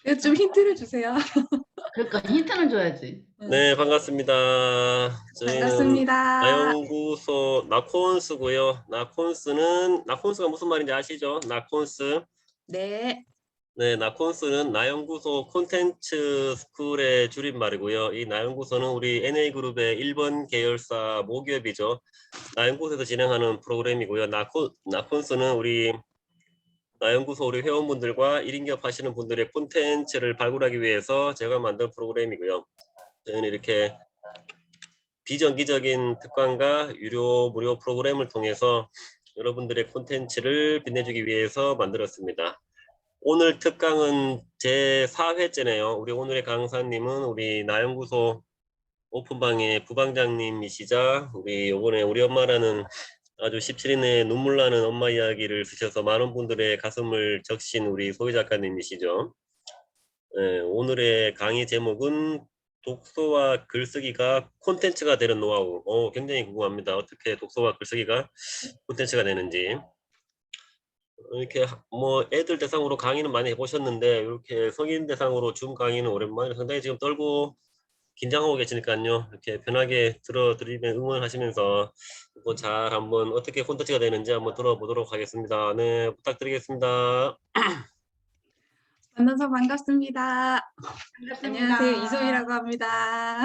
이거 좀 힌트를 주세요. 그러니까 힌트는 줘야지. 네, 반갑습니다. 저희는 반갑습니다. 나연구소 나콘스고요. 나콘스가 무슨 말인지 아시죠? 나콘스. 네. 네, 나콘스는 나연구소 콘텐츠 스쿨의 줄임말이고요. 이 나연구소는 우리 NA그룹의 1번 계열사 모기업이죠. 나연구소에서 진행하는 프로그램이고요. 나콘스는 나연구소 우리 회원분들과 1인 기업 하시는 분들의 콘텐츠를 발굴하기 위해서 제가 만든 프로그램이고요. 저희는 이렇게 비정기적인 특강과 유료 무료 프로그램을 통해서 여러분들의 콘텐츠를 빛내주기 위해서 만들었습니다. 오늘 특강은 제 4회째네요. 우리 오늘의 강사님은 우리 나연구소 오픈방의 부방장님이시자 이번에 우리 엄마라는 아주 17인의 눈물 나는 엄마 이야기를 쓰셔서 많은 분들의 가슴을 적신 우리 소희 작가님이시죠. 네, 오늘의 강의 제목은 독서와 글쓰기가 콘텐츠가 되는 노하우. 굉장히 궁금합니다. 어떻게 독서와 글쓰기가 콘텐츠가 되는지. 이렇게 뭐 애들 대상으로 강의는 많이 해보셨는데 이렇게 성인 대상으로 줌 강의는 오랜만에 상당히 지금 떨고 긴장하고 계시니까요. 이렇게 편하게 들어드리면 응원하시면서 잘 한번 어떻게 콘텐츠가 되는지 한번 들어보도록 하겠습니다. 네, 부탁드리겠습니다. 만나서 반갑습니다. 반갑습니다. 안녕하세요. 이소희라고 합니다.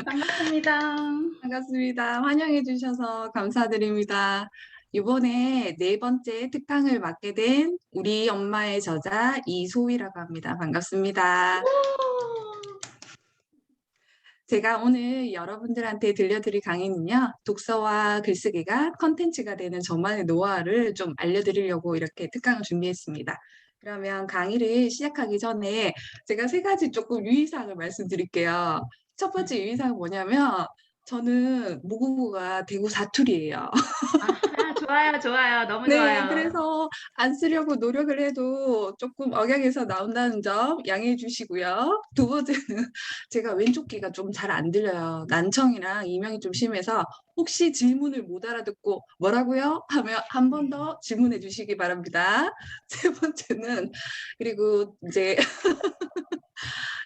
반갑습니다. 반갑습니다. 환영해 주셔서 감사드립니다. 이번에 네 번째 특강을 맡게 된 우리 엄마의 저자 이소희라고 합니다. 반갑습니다. 제가 오늘 여러분들한테 들려드릴 강의는요. 독서와 글쓰기가 컨텐츠가 되는 저만의 노하우를 좀 알려드리려고 이렇게 특강을 준비했습니다. 그러면 강의를 시작하기 전에 제가 세 가지 조금 유의사항을 말씀드릴게요. 첫 번째 유의사항은 뭐냐면 저는 모국어가 대구 사투리예요. 아, 좋아요, 좋아요. 너무 네, 좋아요. 그래서 안 쓰려고 노력을 해도 조금 억양에서 나온다는 점 양해해 주시고요. 두 번째는 제가 왼쪽 귀가 좀 잘 안 들려요. 난청이랑 이명이 좀 심해서 혹시 질문을 못 알아듣고 뭐라고요? 하면 한 번 더 질문해 주시기 바랍니다. 세 번째는 그리고 이제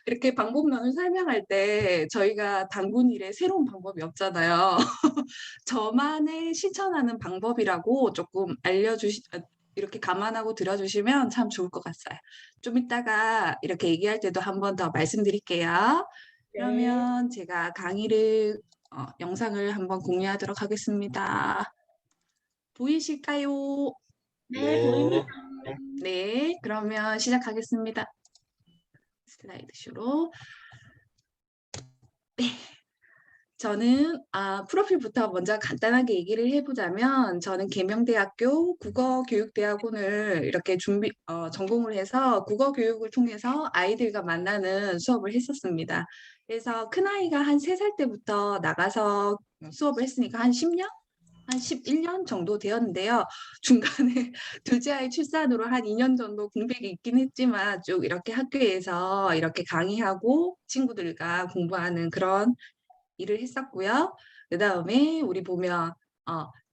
이렇게 방법론을 설명할 때 저희가 단군 일에 새로운 방법이 없잖아요. 저만의 실천하는 방법이라고 조금 이렇게 감안하고 들어주시면 참 좋을 것 같아요. 좀 이따가 이렇게 얘기할 때도 한 번 더 말씀드릴게요. 네. 그러면 제가 영상을 한번 공유하도록 하겠습니다. 보이실까요? 네, 보입니다. 네, 그러면 시작하겠습니다. 슬라이드 쇼로. 네. 저는 프로필부터 먼저 간단하게 얘기를 해보자면 저는 계명대학교 국어교육대학원을 이렇게 전공을 해서 국어교육을 통해서 아이들과 만나는 수업을 했었습니다. 그래서 큰아이가 한 3살 때부터 나가서 수업을 했으니까 한 10년? 한 11년 정도 되었는데요. 중간에 둘째 아이 출산으로 한 2년 정도 공백이 있긴 했지만 쭉 이렇게 학교에서 이렇게 강의하고 친구들과 공부하는 그런 일을 했었고요. 그다음에 우리 보면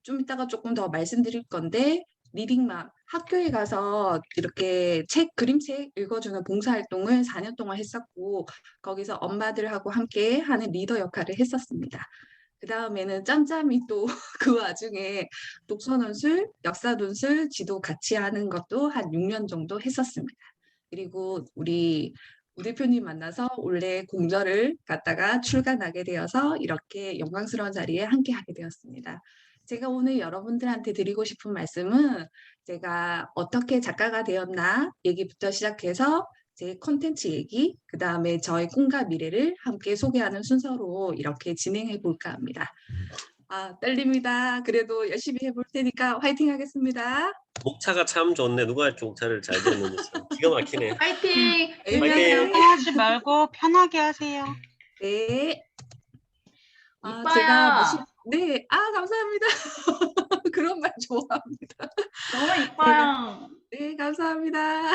좀 이따가 조금 더 말씀드릴 건데 리딩맘 학교에 가서 이렇게 그림책 읽어주는 봉사활동을 4년 동안 했었고 거기서 엄마들하고 함께 하는 리더 역할을 했었습니다. 그 다음에는 짬짬이 또 그 와중에 독서논술, 역사논술, 지도 같이 하는 것도 한 6년 정도 했었습니다. 그리고 우리 대표님 만나서 올해 공저를 갖다가 출간하게 되어서 이렇게 영광스러운 자리에 함께 하게 되었습니다. 제가 오늘 여러분들한테 드리고 싶은 말씀은 제가 어떻게 작가가 되었나 얘기부터 시작해서 제 콘텐츠 얘기, 그 다음에 저의 꿈과 미래를 함께 소개하는 순서로 이렇게 진행해 볼까 합니다. 떨립니다. 그래도 열심히 해볼 테니까 화이팅 하겠습니다. 목차가 참 좋네. 누가 이렇게 목차를 잘 지었는지 참 기가 막히네. 파이팅! 파이팅! 하지 말고 편하게 하세요. 네. 이뻐요. 네, 감사합니다. 그런 말 좋아합니다. 너무 이뻐요. 네, 감사합니다.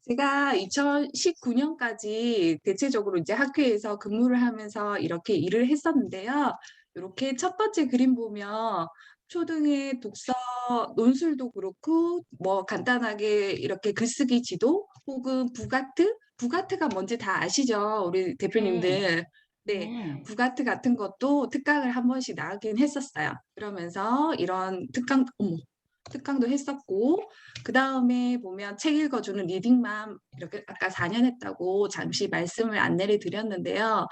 제가 2019년까지 대체적으로 이제 학교에서 근무를 하면서 이렇게 일을 했었는데요. 이렇게 첫 번째 그림 보면 초등의 독서 논술도 그렇고 뭐 간단하게 이렇게 글쓰기 지도 혹은 부가트? 부가트가 뭔지 다 아시죠? 우리 대표님들. 네, 부가트 같은 것도 특강을 한 번씩 나가긴 했었어요. 그러면서 이런 특강도 했었고, 그 다음에 보면 책 읽어주는 리딩맘, 이렇게 아까 4년 했다고 잠시 말씀을 안내를 드렸는데요.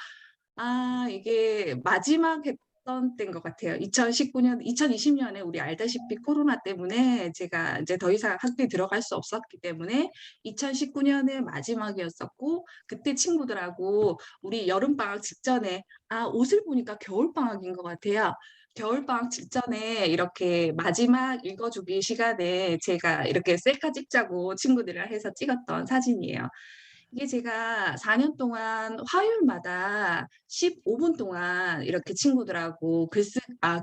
이게 마지막 했던 때인 것 같아요. 2020년에 우리 알다시피 코로나 때문에 제가 이제 더 이상 학교에 들어갈 수 없었기 때문에 2019년에 마지막이었었고, 그때 친구들하고 우리 여름방학 직전에, 옷을 보니까 겨울방학인 것 같아요. 겨울방학 직전에 이렇게 마지막 읽어주기 시간에 제가 이렇게 셀카 찍자고 친구들이랑 해서 찍었던 사진이에요. 이게 제가 4년 동안 화요일마다 15분 동안 이렇게 친구들하고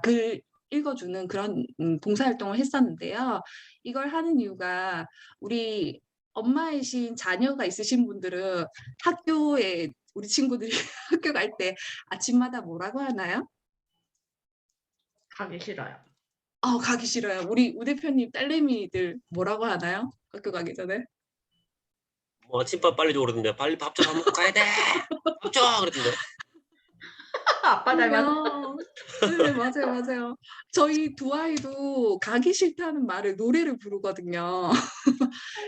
글 읽어주는 그런 봉사활동을 했었는데요. 이걸 하는 이유가 우리 엄마이신 자녀가 있으신 분들은 학교에 우리 친구들이 학교 갈 때 아침마다 뭐라고 하나요? 가기 싫어요. 가기 싫어요. 우리 우 대표님 딸내미들 뭐라고 하나요? 학교 가기 전에? 뭐 아침밥 빨리 줘 그러던데 빨리 밥 좀 먹고 가야 돼. 밥 줘 그러던데. 아빠 닮았어. 네, 맞아요, 맞아요. 저희 두 아이도 가기 싫다는 말을 노래를 부르거든요.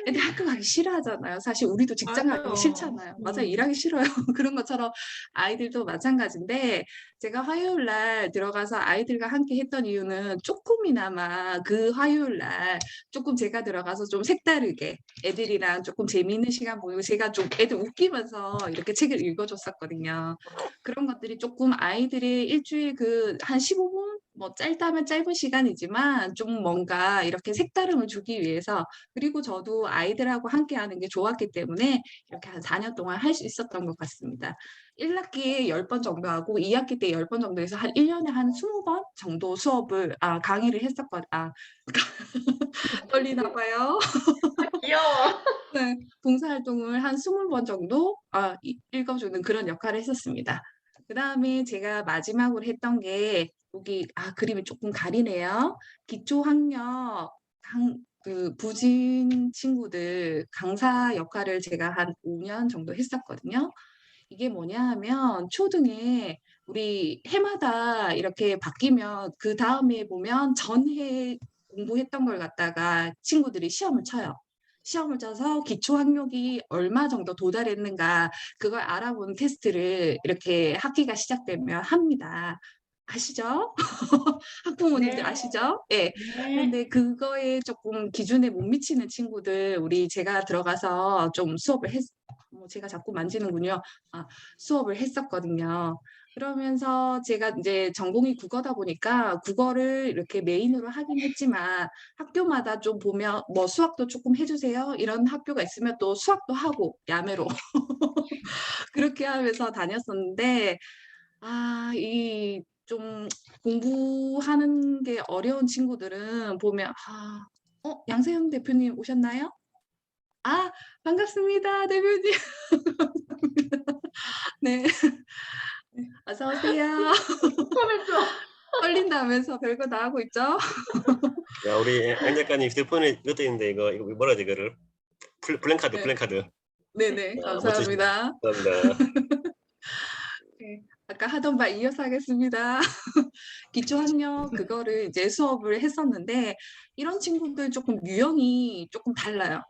애들 학교 가기 싫어하잖아요. 사실 우리도 직장 가기 맞아요. 싫잖아요. 맞아요. 일하기 싫어요. 그런 것처럼 아이들도 마찬가지인데 제가 화요일 날 들어가서 아이들과 함께 했던 이유는 조금이나마 그 화요일 날 조금 제가 들어가서 좀 색다르게 애들이랑 조금 재미있는 시간 보내고 제가 좀 애들 웃기면서 이렇게 책을 읽어줬었거든요. 그런 것들이 조금 아이들이 일주일 한 15분? 뭐 짧다면 짧은 시간이지만 좀 뭔가 이렇게 색다름을 주기 위해서 그리고 저도 아이들하고 함께 하는 게 좋았기 때문에 이렇게 한 4년 동안 할 수 있었던 것 같습니다. 1학기에 10번 정도 하고 2학기 때 10번 정도 해서 한 1년에 한 20번 정도 강의를 했었거든요. 떨리나 봐요. 귀여워. 네, 봉사활동을 한 20번 정도 읽어주는 그런 역할을 했었습니다. 그 다음에 제가 마지막으로 했던 게 여기 그림이 조금 가리네요. 기초학력 부진 친구들 강사 역할을 제가 한 5년 정도 했었거든요. 이게 뭐냐 하면 초등에 우리 해마다 이렇게 바뀌면 그 다음에 보면 전해 공부했던 걸 갖다가 친구들이 시험을 쳐요. 시험을 쳐서 기초 학력이 얼마 정도 도달했는가 그걸 알아보는 테스트를 이렇게 학기가 시작되면 합니다. 아시죠? 학부모님들 네. 아시죠? 예. 네. 그런데 그거에 조금 기준에 못 미치는 친구들 제가 들어가서 좀 제가 자꾸 만지는군요. 수업을 했었거든요. 그러면서 제가 이제 전공이 국어다 보니까 국어를 이렇게 메인으로 하긴 했지만 학교마다 좀 보면 뭐 수학도 조금 해주세요. 이런 학교가 있으면 또 수학도 하고 야매로 그렇게 하면서 다녔었는데 이 좀 공부하는 게 어려운 친구들은 보면 양세형 대표님 오셨나요? 반갑습니다, 대표님. 네. 어서 오세요. 컴퓨터. 떨린다면서 별거 다 하고 있죠? 야 우리 양 작가님 휴대폰에 이것도 있는데 이거 뭐라 하지 이거를 블랭카드 네. 블랭카드. 네네, 멋지십니다. 감사합니다. 감사합니다. 네, 아까 하던 말 이어서 하겠습니다. 기초학력 그거를 이제 수업을 했었는데 이런 친구들 조금 유형이 조금 달라요.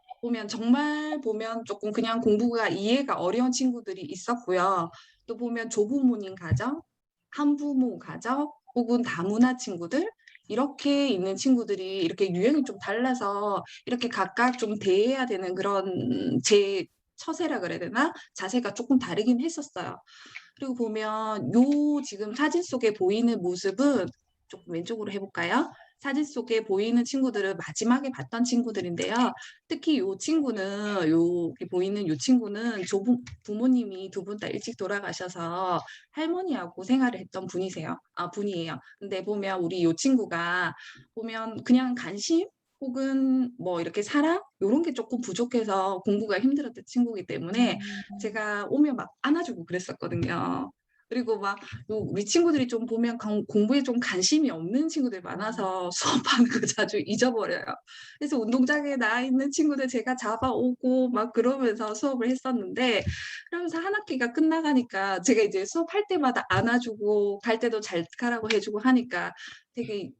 정말 보면 조금 그냥 공부가 이해가 어려운 친구들이 있었고요. 또 보면 조부모님 가정, 한부모 가정, 혹은 다문화 친구들 이렇게 있는 친구들이 이렇게 유형이 좀 달라서 이렇게 각각 좀 대해야 되는 그런 제 처세라 그래야 되나? 자세가 조금 다르긴 했었어요. 그리고 보면 지금 사진 속에 보이는 모습은 조금 왼쪽으로 해볼까요? 사진 속에 보이는 친구들은 마지막에 봤던 친구들인데요. 특히 여기 보이는 이 친구는 부모님이 두 분 다 일찍 돌아가셔서 할머니하고 생활을 했던 분이에요. 근데 보면 우리 이 친구가 보면 그냥 관심 혹은 뭐 이렇게 사랑 이런 게 조금 부족해서 공부가 힘들었던 친구이기 때문에 제가 오면 막 안아주고 그랬었거든요. 그리고 막 우리 친구들이 좀 보면 공부에 좀 관심이 없는 친구들이 많아서 수업하는 거 자주 잊어버려요. 그래서 운동장에 나와 있는 친구들 제가 잡아오고 막 그러면서 수업을 했었는데, 그러면서 한 학기가 끝나가니까 제가 이제 수업할 때마다 안아주고 갈 때도 잘 가라고 해주고 하니까 되게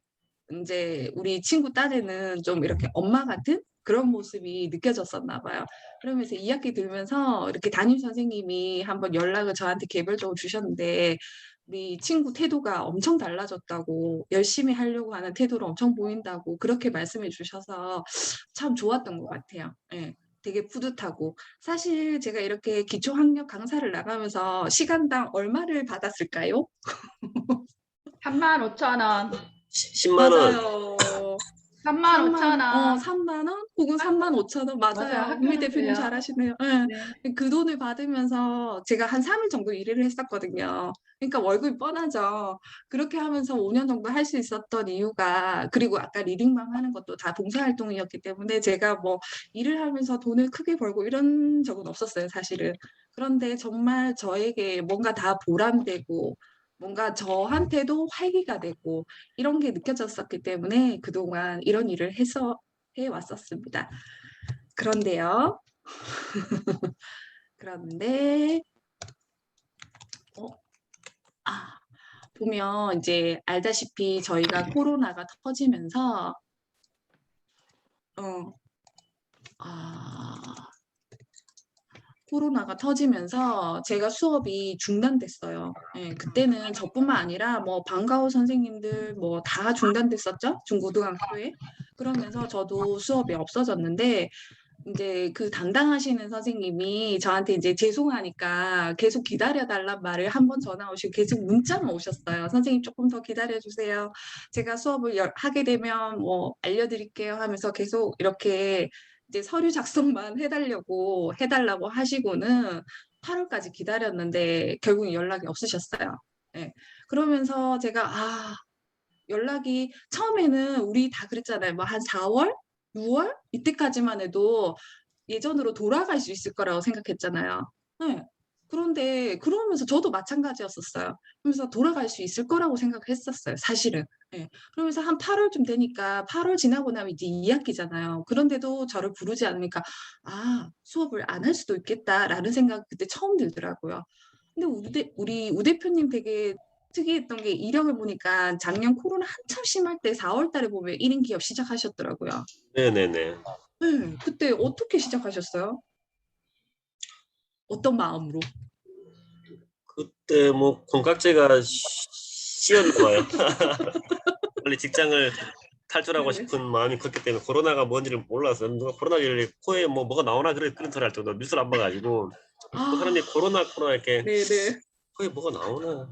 이제 우리 친구 딴에는 좀 이렇게 엄마 같은 그런 모습이 느껴졌었나 봐요. 그러면서 2학기 들면서 이렇게 담임 선생님이 한번 연락을 저한테 개별적으로 주셨는데, 우리 친구 태도가 엄청 달라졌다고, 열심히 하려고 하는 태도를 엄청 보인다고 그렇게 말씀해 주셔서 참 좋았던 것 같아요. 예. 되게 뿌듯하고. 사실 제가 이렇게 기초학력 강사를 나가면서 시간당 얼마를 받았을까요? 35,000원. 10만 원. 맞아요. 35,000원. 3만 원? 혹은 35,000원? 맞아요. 맞아요. 은미 대표님 학교는 잘하시네요. 예. 네. 그 돈을 받으면서 제가 한 3일 정도 일을 했었거든요. 그러니까 월급이 뻔하죠. 그렇게 하면서 5년 정도 할 수 있었던 이유가, 그리고 아까 리딩방 하는 것도 다 봉사활동이었기 때문에 제가 뭐 일을 하면서 돈을 크게 벌고 이런 적은 없었어요, 사실은. 그런데 정말 저에게 뭔가 다 보람되고 뭔가 저한테도 활기가 되고 이런 게 느껴졌었기 때문에 그동안 이런 일을 해왔었습니다. 그런데요. 그런데 보면 이제 알다시피 저희가 코로나가 터지면서 코로나가 터지면서 제가 수업이 중단됐어요. 예, 그때는 저뿐만 아니라 뭐 방과후 선생님들 뭐 다 중단됐었죠? 중고등학교에. 그러면서 저도 수업이 없어졌는데, 이제 그 담당하시는 선생님이 저한테 이제 죄송하니까 계속 기다려달란 말을 한 번 전화 오시고 계속 문자만 오셨어요. 선생님 조금 더 기다려주세요. 제가 수업을 하게 되면 뭐 알려드릴게요 하면서 계속 이렇게 이제 서류 작성만 해달라고 하시고는 8월까지 기다렸는데 결국 연락이 없으셨어요. 네. 그러면서 제가 연락이 처음에는 우리 다 그랬잖아요. 뭐 한 4월, 6월 이때까지만 해도 예전으로 돌아갈 수 있을 거라고 생각했잖아요. 네. 그런데 그러면서 저도 마찬가지였었어요. 그러면서 돌아갈 수 있을 거라고 생각했었어요, 사실은. 네. 그러면서 한 8월쯤 되니까 8월 지나고 나면 이제 2학기잖아요. 그런데도 저를 부르지 않으니까 수업을 안 할 수도 있겠다라는 생각이 그때 처음 들더라고요. 근데 우리 우 대표님 되게 특이했던 게, 이력을 보니까 작년 코로나 한참 심할 때 4월 달에 보면 1인 기업 시작하셨더라고요. 네네네. 네, 그때 어떻게 시작하셨어요? 어떤 마음으로? 그때 뭐 콩깍지가 씌었나 봐요. 빨리 직장을 탈출하고 네네. 싶은 마음이 컸기 때문에, 코로나가 뭔지를 몰라서 누가 코로나길래 코에 뭐가 나오나 그런 소리 할 정도로 뉴스를 안 봐가지고, 그 사람이 코로나 이렇게 네네. 코에 뭐가 나오나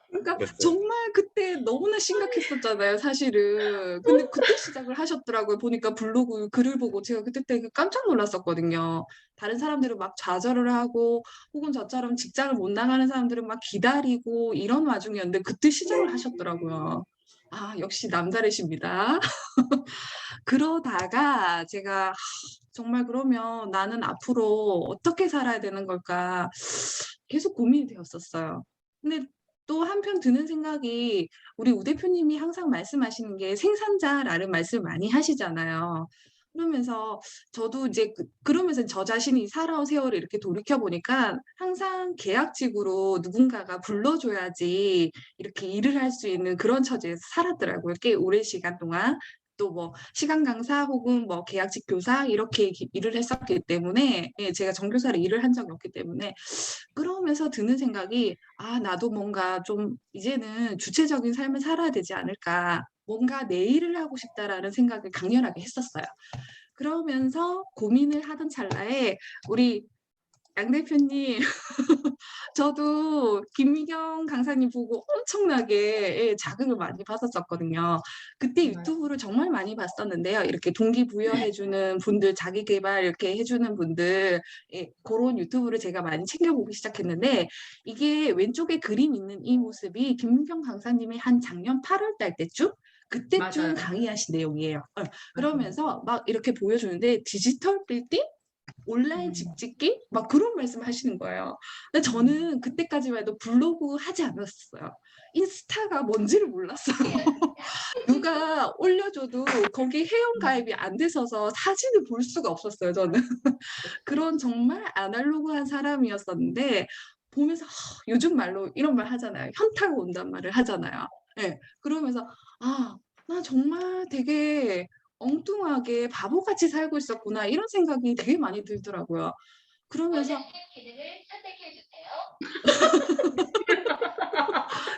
그러니까 그랬어요. 정말 그때 너무나 심각했었잖아요, 사실은. 근데 그때 시작을 하셨더라고요. 보니까 블로그 글을 보고 제가 그때 되게 깜짝 놀랐었거든요. 다른 사람들은 막 좌절을 하고, 혹은 저처럼 직장을 못 나가는 사람들은 막 기다리고 이런 와중이었는데 그때 시작을 하셨더라고요. 역시 남다르십니다. 그러다가 제가 정말 그러면 나는 앞으로 어떻게 살아야 되는 걸까 계속 고민이 되었었어요. 근데 또 한편 드는 생각이, 우리 우 대표님이 항상 말씀하시는 게 생산자라는 말씀을 많이 하시잖아요. 그러면서 저도 이제 그러면서 저 자신이 살아온 세월을 이렇게 돌이켜 보니까 항상 계약직으로 누군가가 불러줘야지 이렇게 일을 할 수 있는 그런 처지에서 살았더라고요. 꽤 오랜 시간 동안. 또 뭐 시간 강사 혹은 뭐 계약직 교사 이렇게 일을 했었기 때문에, 예, 제가 정교사로 일을 한 적이 없기 때문에, 그러면서 드는 생각이 나도 뭔가 좀 이제는 주체적인 삶을 살아야 되지 않을까, 뭔가 내 일을 하고 싶다라는 생각을 강렬하게 했었어요. 그러면서 고민을 하던 찰나에 우리 양 대표님 저도 김미경 강사님 보고 엄청나게, 예, 자극을 많이 받았었거든요. 그때 정말. 유튜브를 정말 많이 봤었는데요. 이렇게 동기부여해주는 분들, 자기 개발 이렇게 해주는 분들, 예, 그런 유튜브를 제가 많이 챙겨보기 시작했는데, 이게 왼쪽에 그림 있는 이 모습이 김미경 강사님이 한 작년 8월 달 때쯤? 그때쯤 맞아요. 강의하신 내용이에요. 맞아요. 그러면서 막 이렇게 보여주는데 디지털 빌딩? 온라인 직짓기? 막 그런 말씀 하시는 거예요. 근데 저는 그때까지만 해도 블로그 하지 않았어요. 인스타가 뭔지를 몰랐어요. 누가 올려줘도 거기 회원 가입이 안 돼서서 사진을 볼 수가 없었어요, 저는. 그런 정말 아날로그한 사람이었었는데 보면서 요즘 말로 이런 말 하잖아요. 현타가 온단 말을 하잖아요. 예. 그러면서 나 정말 되게 엉뚱하게 바보같이 살고 있었구나 이런 생각이 되게 많이 들더라고요. 그러면서 기능을 선택해 주세요.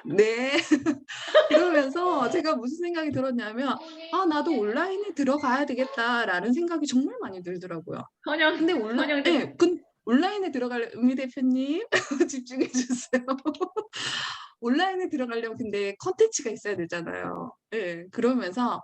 네. 그러면서 제가 무슨 생각이 들었냐면 나도 온라인에 들어가야 되겠다라는 생각이 정말 많이 들더라고요. 근데 선영대 온라인에 들어갈 은미 대표님 집중해 주세요. 온라인에 들어가려면 근데 컨텐츠가 있어야 되잖아요. 예. 그러면서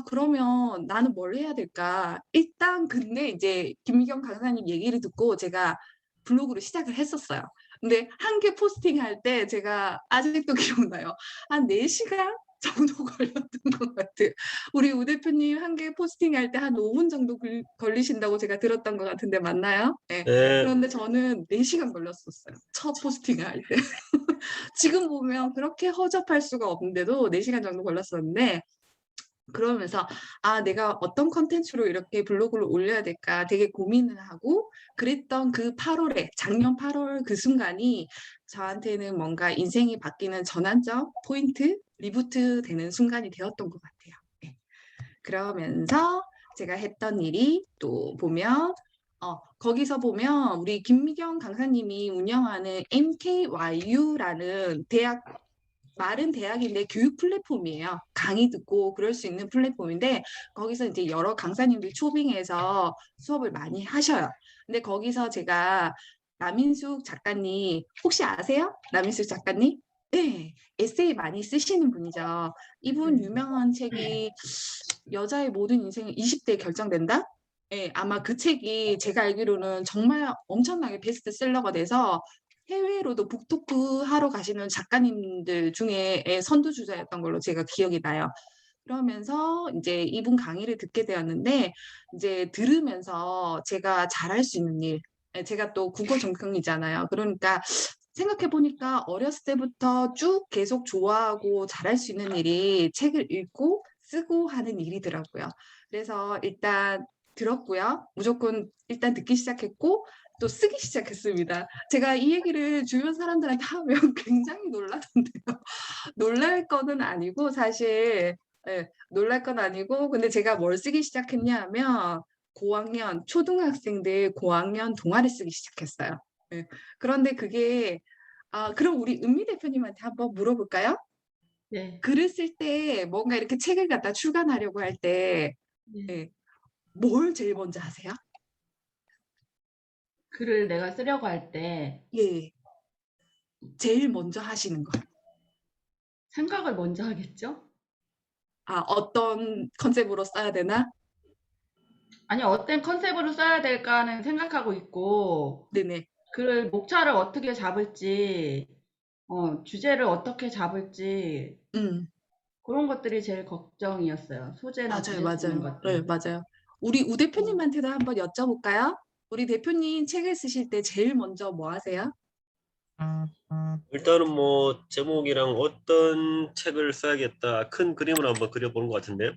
그러면 나는 뭘 해야 될까? 일단 근데 이제 김미경 강사님 얘기를 듣고 제가 블로그를 시작을 했었어요. 근데 한 개 포스팅할 때 제가 아직도 기억나요. 한 4시간 정도 걸렸던 것 같아요. 우리 우 대표님 한 개 포스팅할 때 한 5분 정도 걸리신다고 제가 들었던 것 같은데 맞나요? 네. 네, 그런데 저는 4시간 걸렸었어요. 첫 포스팅을 할 때. 지금 보면 그렇게 허접할 수가 없는데도 4시간 정도 걸렸었는데 그러면서 내가 어떤 컨텐츠로 이렇게 블로그를 올려야 될까 되게 고민을 하고 그랬던 그 8월에 작년 8월 그 순간이 저한테는 뭔가 인생이 바뀌는 전환점 포인트 리부트 되는 순간이 되었던 것 같아요. 네. 그러면서 제가 했던 일이 또 보면 거기서 보면 우리 김미경 강사님이 운영하는 MKYU라는 대학 말은 대학인데 교육 플랫폼이에요. 강의 듣고 그럴 수 있는 플랫폼인데 거기서 이제 여러 강사님들 초빙해서 수업을 많이 하셔요. 근데 거기서 제가 남인숙 작가님 혹시 아세요? 남인숙 작가님? 네, 에세이 많이 쓰시는 분이죠. 이분 유명한 책이 여자의 모든 인생은 20대에 결정된다? 네, 아마 그 책이 제가 알기로는 정말 엄청나게 베스트셀러가 돼서 해외로도 북토크 하러 가시는 작가님들 중에 선두주자였던 걸로 제가 기억이 나요. 그러면서 이제 이분 강의를 듣게 되었는데 이제 들으면서 제가 잘할 수 있는 일, 제가 또 국어 전공이잖아요. 그러니까 생각해 보니까 어렸을 때부터 쭉 계속 좋아하고 잘할 수 있는 일이 책을 읽고 쓰고 하는 일이더라고요. 그래서 일단 들었고요. 무조건 일단 듣기 시작했고 또 쓰기 시작했습니다. 제가 이 얘기를 주변 사람들한테 하면 굉장히 놀라던데요. 놀랄 거는 아니고 사실 놀랄 건 아니고 근데 제가 뭘 쓰기 시작했냐 하면 고학년 초등학생들 고학년 동화를 쓰기 시작했어요. 예. 그런데 그게 그럼 우리 은미 대표님한테 한번 물어볼까요? 네. 글을 쓸 때 뭔가 이렇게 책을 갖다 출간하려고 할 때 네. 뭘 제일 먼저 하세요? 글을 내가 쓰려고 할 때 예. 제일 먼저 하시는 거. 생각을 먼저 하겠죠? 어떤 컨셉으로 써야 되나? 아니, 어떤 컨셉으로 써야 될까는 생각하고 있고, 네네. 글을 목차를 어떻게 잡을지, 주제를 어떻게 잡을지, 음. 그런 것들이 제일 걱정이었어요. 소재나 맞아요, 주제 쓰는 맞아요. 네, 것들. 맞아요. 우리 우 대표님한테도 한번 여쭤볼까요? 우리 대표님 책을 쓰실 때 제일 먼저 뭐 하세요? 일단은 뭐 제목이랑 어떤 책을 써야겠다 큰 그림을 한번 그려보는 것 같은데요.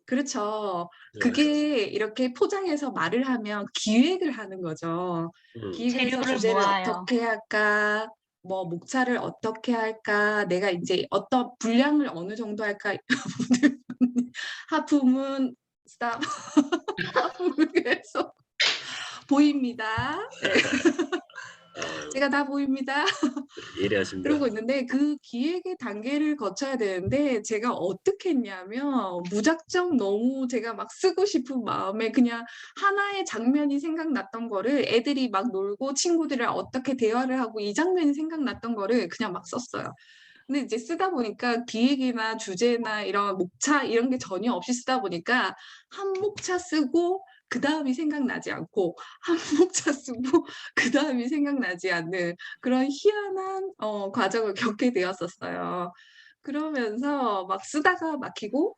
그렇죠. 네. 그게 이렇게 포장해서 말을 하면 기획을 하는 거죠. 기획을 해서 재료를 주제를 모아요. 어떻게 할까, 뭐 목차를 어떻게 할까, 내가 이제 어떤 분량을 어느 정도 할까. 하품은 스탑. 하품을 계속 보입니다. 네. 아, 제가 다 보입니다. 예리하십니다. 그러고 있는데 그 기획의 단계를 거쳐야 되는데 제가 어떻게 했냐면 무작정 너무 제가 막 쓰고 싶은 마음에 그냥 하나의 장면이 생각났던 거를 애들이 막 놀고 친구들이랑 어떻게 대화를 하고 이 장면이 생각났던 거를 그냥 막 썼어요. 근데 이제 쓰다 보니까 기획이나 주제나 이런 목차 이런 게 전혀 없이 쓰다 보니까 한 목차 쓰고 그 다음이 생각나지 않고 한 목차 쓰고 그 다음이 생각나지 않는 그런 희한한 과정을 겪게 되었었어요. 그러면서 막 쓰다가 막히고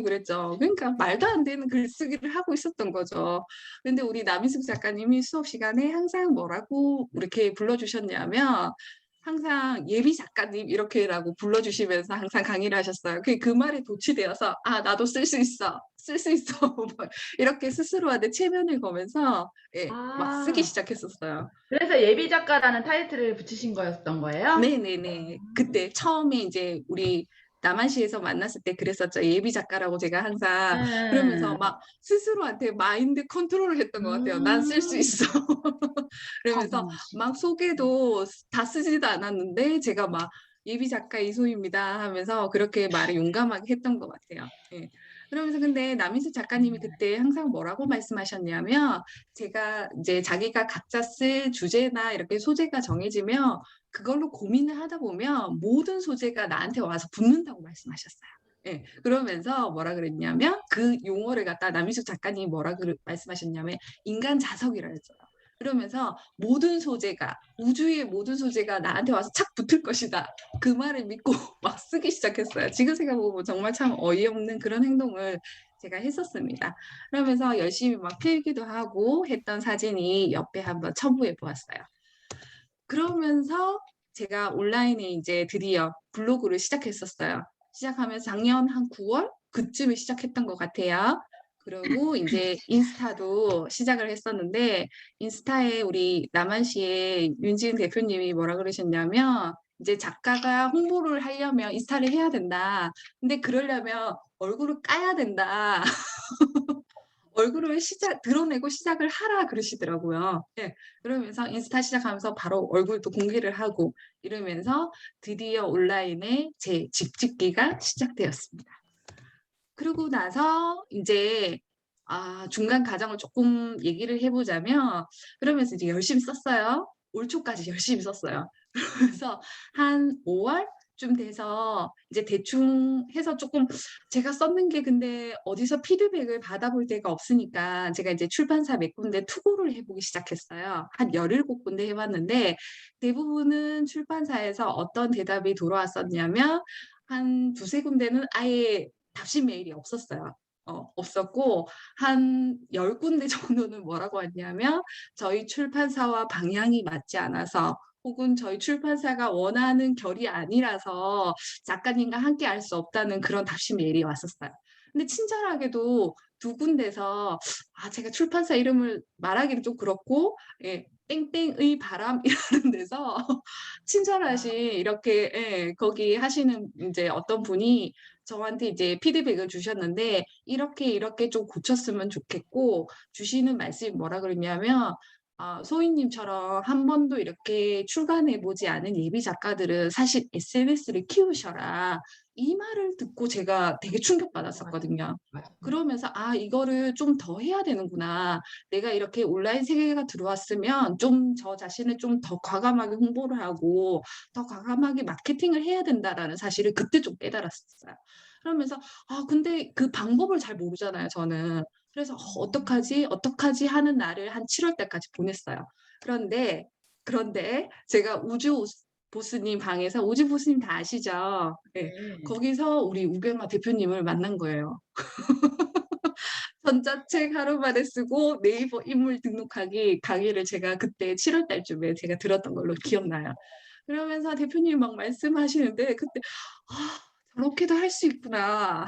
그랬죠. 그러니까 말도 안 되는 글쓰기를 하고 있었던 거죠. 근데 우리 남인숙 작가님이 수업 시간에 항상 뭐라고 이렇게 불러주셨냐면 항상 예비 작가님 이렇게라고 불러주시면서 항상 강의를 하셨어요. 그 말에 도취되어서 아 나도 쓸 수 있어. 쓸 수 있어. 뭐 이렇게 스스로한테 체면을 거면서 예, 막 쓰기 아, 시작했었어요. 그래서 예비 작가라는 타이틀을 붙이신 거였던 거예요? 네네네. 그때 처음에 이제 우리 남한시에서 만났을 때 그랬었죠. 예비 작가라고 제가 항상 그러면서 네. 막 스스로한테 마인드 컨트롤을 했던 것 같아요. 난 쓸 수 음, 있어. 그러면서 어머머시. 막 소개도 다 쓰지도 않았는데 제가 막 예비 작가 이소희입니다 하면서 그렇게 말을 용감하게 했던 것 같아요. 예. 그러면서 근데 남인수 작가님이 그때 항상 뭐라고 말씀하셨냐면 제가 이제 자기가 각자 쓸 주제나 이렇게 소재가 정해지면 그걸로 고민을 하다 보면 모든 소재가 나한테 와서 붙는다고 말씀하셨어요. 예, 그러면서 뭐라 그랬냐면 그 용어를 갖다 남희숙 작가님이 말씀하셨냐면 인간 자석이라 했어요. 그러면서 모든 소재가 우주의 모든 소재가 나한테 와서 착 붙을 것이다. 그 말을 믿고 막 쓰기 시작했어요. 지금 생각해보면 정말 참 어이없는 그런 행동을 제가 했었습니다. 그러면서 열심히 막 필기도 하고 했던 사진이 옆에 한번 첨부해 보았어요. 그러면서 제가 온라인에 이제 드디어 블로그를 시작했었어요. 시작하면서 작년 한 9월 그쯤에 시작했던 것 같아요. 그리고 이제 인스타도 시작을 했었는데 인스타에 우리 남한시의 윤지은 대표님이 뭐라 그러셨냐면 이제 작가가 홍보를 하려면 인스타를 해야 된다. 근데 그러려면 얼굴을 까야 된다. 얼굴을 드러내고 시작을 하라 그러시더라고요. 예. 그러면서 인스타 시작하면서 바로 얼굴도 공개를 하고 이러면서 드디어 온라인에 제 집짓기가 시작되었습니다. 그러고 나서 이제 중간 과정을 조금 얘기를 해보자면 그러면서 이제 열심히 썼어요. 올 초까지 열심히 썼어요. 그래서 한 5월쯤 돼서 이제 대충 해서 조금 제가 썼는 게 근데 어디서 피드백을 받아볼 데가 없으니까 제가 이제 출판사 몇 군데 투고를 해보기 시작했어요. 한 17군데 해봤는데 대부분은 출판사에서 어떤 대답이 돌아왔었냐면 한 두세 군데는 아예 답신 메일이 없었어요. 없었고 한 10군데 정도는 뭐라고 왔냐면 저희 출판사와 방향이 맞지 않아서 혹은 저희 출판사가 원하는 결이 아니라서 작가님과 함께 할 수 없다는 그런 답신 메일이 왔었어요. 근데 친절하게도 두 군데서 제가 출판사 이름을 말하기는 좀 그렇고 예, 땡땡의 바람이라는 데서 친절하신 이렇게 예, 거기 하시는 이제 어떤 분이 저한테 이제 피드백을 주셨는데 이렇게 좀 고쳤으면 좋겠고 주시는 말씀이 뭐라 그러냐면 소희님처럼 한 번도 이렇게 출간해보지 않은 예비 작가들은 사실 SNS를 키우셔라. 이 말을 듣고 제가 되게 충격받았었거든요. 맞아요. 그러면서 이거를 좀 더 해야 되는구나. 내가 이렇게 온라인 세계가 들어왔으면 좀 저 자신을 좀 더 과감하게 홍보를 하고 더 과감하게 마케팅을 해야 된다라는 사실을 그때 좀 깨달았었어요. 그러면서 근데 그 방법을 잘 모르잖아요, 저는. 그래서 어떡하지 하는 날을 한 7월 달까지 보냈어요. 그런데 제가 우주 보스님 방에서 우주 보스님 다 아시죠? 네. 네. 거기서 우리 우경아 대표님을 만난 거예요. 전자책 하루 만에 쓰고 네이버 인물 등록하기 강의를 제가 그때 7월 달쯤에 제가 들었던 걸로 기억나요. 그러면서 대표님이 막 말씀하시는데 그때 저렇게도 할 수 있구나.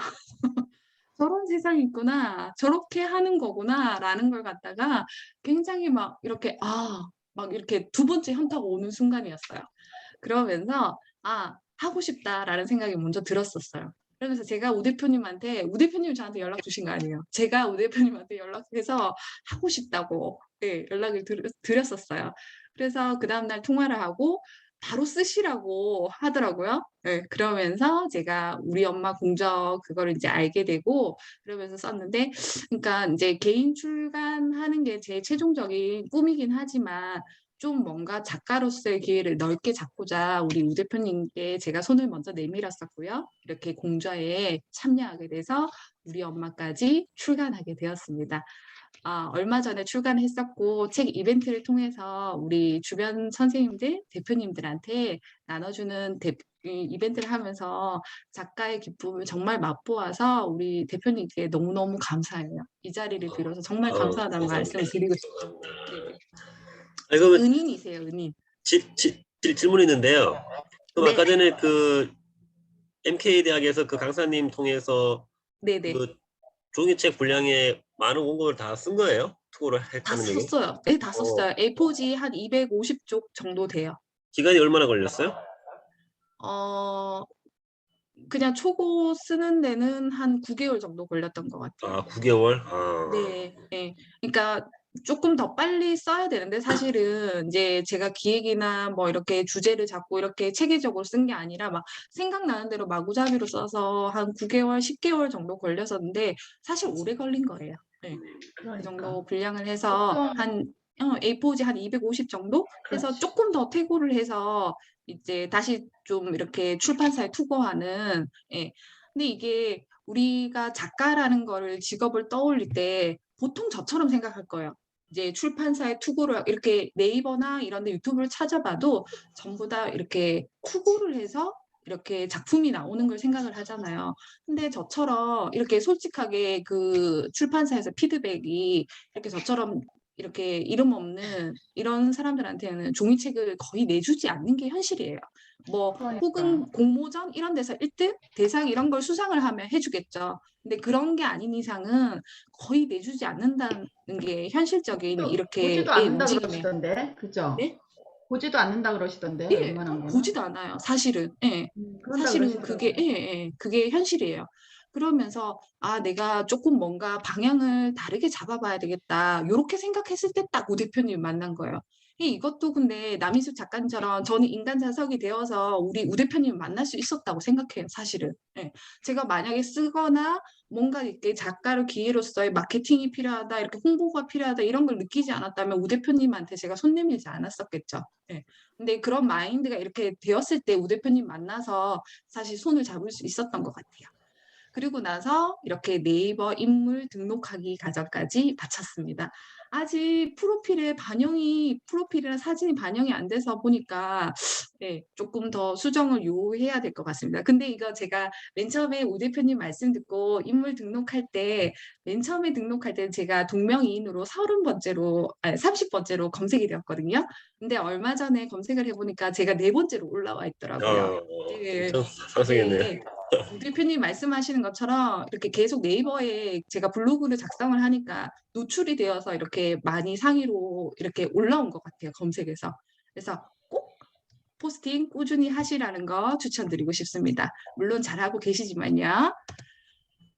저런 세상이 있구나. 저렇게 하는 거구나라는 걸 갖다가 굉장히 막 이렇게 막 이렇게 두 번째 현타가 오는 순간이었어요. 그러면서 하고 싶다라는 생각이 먼저 들었었어요. 그러면서 제가 우 대표님이 저한테 연락 주신 거 아니에요. 제가 우 대표님한테 연락해서 하고 싶다고 연락을 드렸었어요. 그래서 그 다음날 통화를 하고 바로 쓰시라고 하더라고요. 네, 그러면서 제가 우리 엄마 공적 그거를 이제 알게 되고 그러면서 썼는데 그러니까 이제 개인 출간하는 게 제 최종적인 꿈이긴 하지만 좀 뭔가 작가로서의 기회를 넓게 잡고자 우리 우 대표님께 제가 손을 먼저 내밀었었고요. 이렇게 공저에 참여하게 돼서 우리 엄마까지 출간하게 되었습니다. 얼마 전에 출간했었고 책 이벤트를 통해서 우리 주변 선생님들, 대표님들한테 나눠주는 이 이벤트를 하면서 작가의 기쁨을 정말 맛보아서 우리 대표님께 너무너무 감사해요. 이 자리를 빌어서 정말 감사하다는 감사합니다. 말씀을 드리고 싶어요. 네네. 아니, 그러면 은인이세요, 은인. 질문 있는데요. 그럼 네. 아까 전에 그 MK 대학에서 그 강사님 통해서 네네. 그 종이책 분량의 많은 원고를 다 쓴 거예요? 투고를 다 했다는 얘기? 썼어요. 네, 다 썼어요. A4지 한 250쪽 정도 돼요. 기간이 얼마나 걸렸어요? 어, 그냥 초고 쓰는 데는 한 9개월 정도 걸렸던 것 같아요. 9개월? 네, 네. 그러니까 조금 더 빨리 써야 되는데 사실은 이제 제가 기획이나 뭐 이렇게 주제를 잡고 이렇게 체계적으로 쓴 게 아니라 막 생각나는 대로 마구잡이로 써서 한 9개월, 10개월 정도 걸렸었는데 사실 오래 걸린 거예요. 네. 그 그러니까. 정도 분량을 해서 보통 한 A4지 한 250 정도 해서 그렇지. 조금 더 퇴고를 해서 이제 다시 좀 이렇게 출판사에 투고하는. 예. 근데 이게 우리가 작가라는 거를 직업을 떠올릴 때 보통 저처럼 생각할 거예요. 이제 출판사에 투고를 이렇게 네이버나 이런 데 유튜브를 찾아봐도 전부 다 이렇게 투고를 해서 이렇게 작품이 나오는 걸 생각을 하잖아요. 근데 저처럼 이렇게 솔직하게 그 출판사에서 피드백이 이렇게 저처럼 이렇게 이름 없는 이런 사람들한테는 종이책을 거의 내주지 않는 게 현실이에요. 뭐 그러니까. 혹은 공모전 이런 데서 1등 대상 이런 걸 수상을 하면 해주겠죠. 근데 그런 게 아닌 이상은 거의 내주지 않는다는 게 현실적인 이렇게 보지도 않는다 움직임에. 그러시던데, 그죠? 네? 보지도 않는다 그러시던데, 예, 웬만한 거는. 보지도 않아요. 사실은. 예. 그런다 사실은 그게, 그러시더라고요. 그게 현실이에요. 그러면서, 내가 조금 뭔가 방향을 다르게 잡아봐야 되겠다. 요렇게 생각했을 때 딱 오 대표님 만난 거예요. 이것도 근데 남희숙 작가님처럼 저는 인간 자석이 되어서 우리 우 대표님 만날 수 있었다고 생각해요. 사실은. 예. 제가 만약에 쓰거나 뭔가 이렇게 작가로 기회로서의 마케팅이 필요하다, 이렇게 홍보가 필요하다, 이런 걸 느끼지 않았다면 우 대표님한테 제가 손 내밀지 않았었겠죠. 예. 근데 그런 마인드가 이렇게 되었을 때 우 대표님 만나서 사실 손을 잡을 수 있었던 것 같아요. 그리고 나서 이렇게 네이버 인물 등록하기 과정까지 마쳤습니다. 아직 프로필이나 사진이 반영이 안 돼서 보니까 조금 더 수정을 요해야 될 것 같습니다. 근데 이거 제가 맨 처음에 우 대표님 말씀 듣고 인물 등록할 때 맨 처음에 등록할 때 제가 동명이인으로 30번째로 검색이 되었거든요. 근데 얼마 전에 검색을 해보니까 제가 4번째로 올라와 있더라고요. 예, 엄청 이게 상승했네요. 우 대표님 말씀하시는 것처럼 이렇게 계속 네이버에 제가 블로그를 작성을 하니까 노출이 되어서 이렇게 많이 상위로 이렇게 올라온 것 같아요. 검색에서. 그래서 꼭 포스팅 꾸준히 하시라는 거 추천드리고 싶습니다. 물론 잘하고 계시지만요.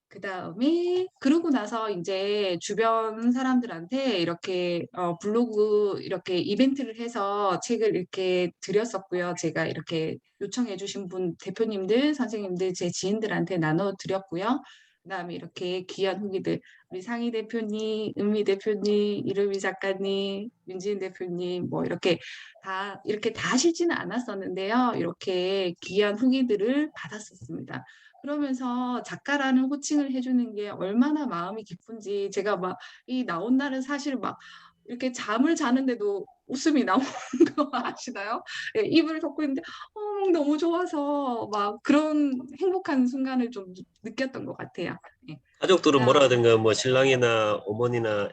그다음에 그러고 나서 이제 주변 사람들한테 이렇게 블로그 이렇게 이벤트를 해서 책을 이렇게 드렸었고요. 제가 이렇게 요청해 주신 분 대표님들, 선생님들, 제 지인들한테 나눠 드렸고요. 그다음에 이렇게 귀한 후기들 우리 상희 대표님, 은미 대표님, 이루미 작가님, 윤지인 대표님 뭐 이렇게 다 하시지는 않았었는데요. 이렇게 귀한 후기들을 받았었습니다. 그러면서 작가라는 호칭을 해주는 게 얼마나 마음이 기쁜지 제가 막 이 나온 날은 사실 막 이렇게 잠을 자는데도 웃음이 나오는 거 아시나요? 예, 입을 덮고 있는데 너무 좋아서 막 그런 행복한 순간을 좀 느꼈던 것 같아요. 예. 가족들은 뭐라 그다음 하든가, 뭐 신랑이나 어머니나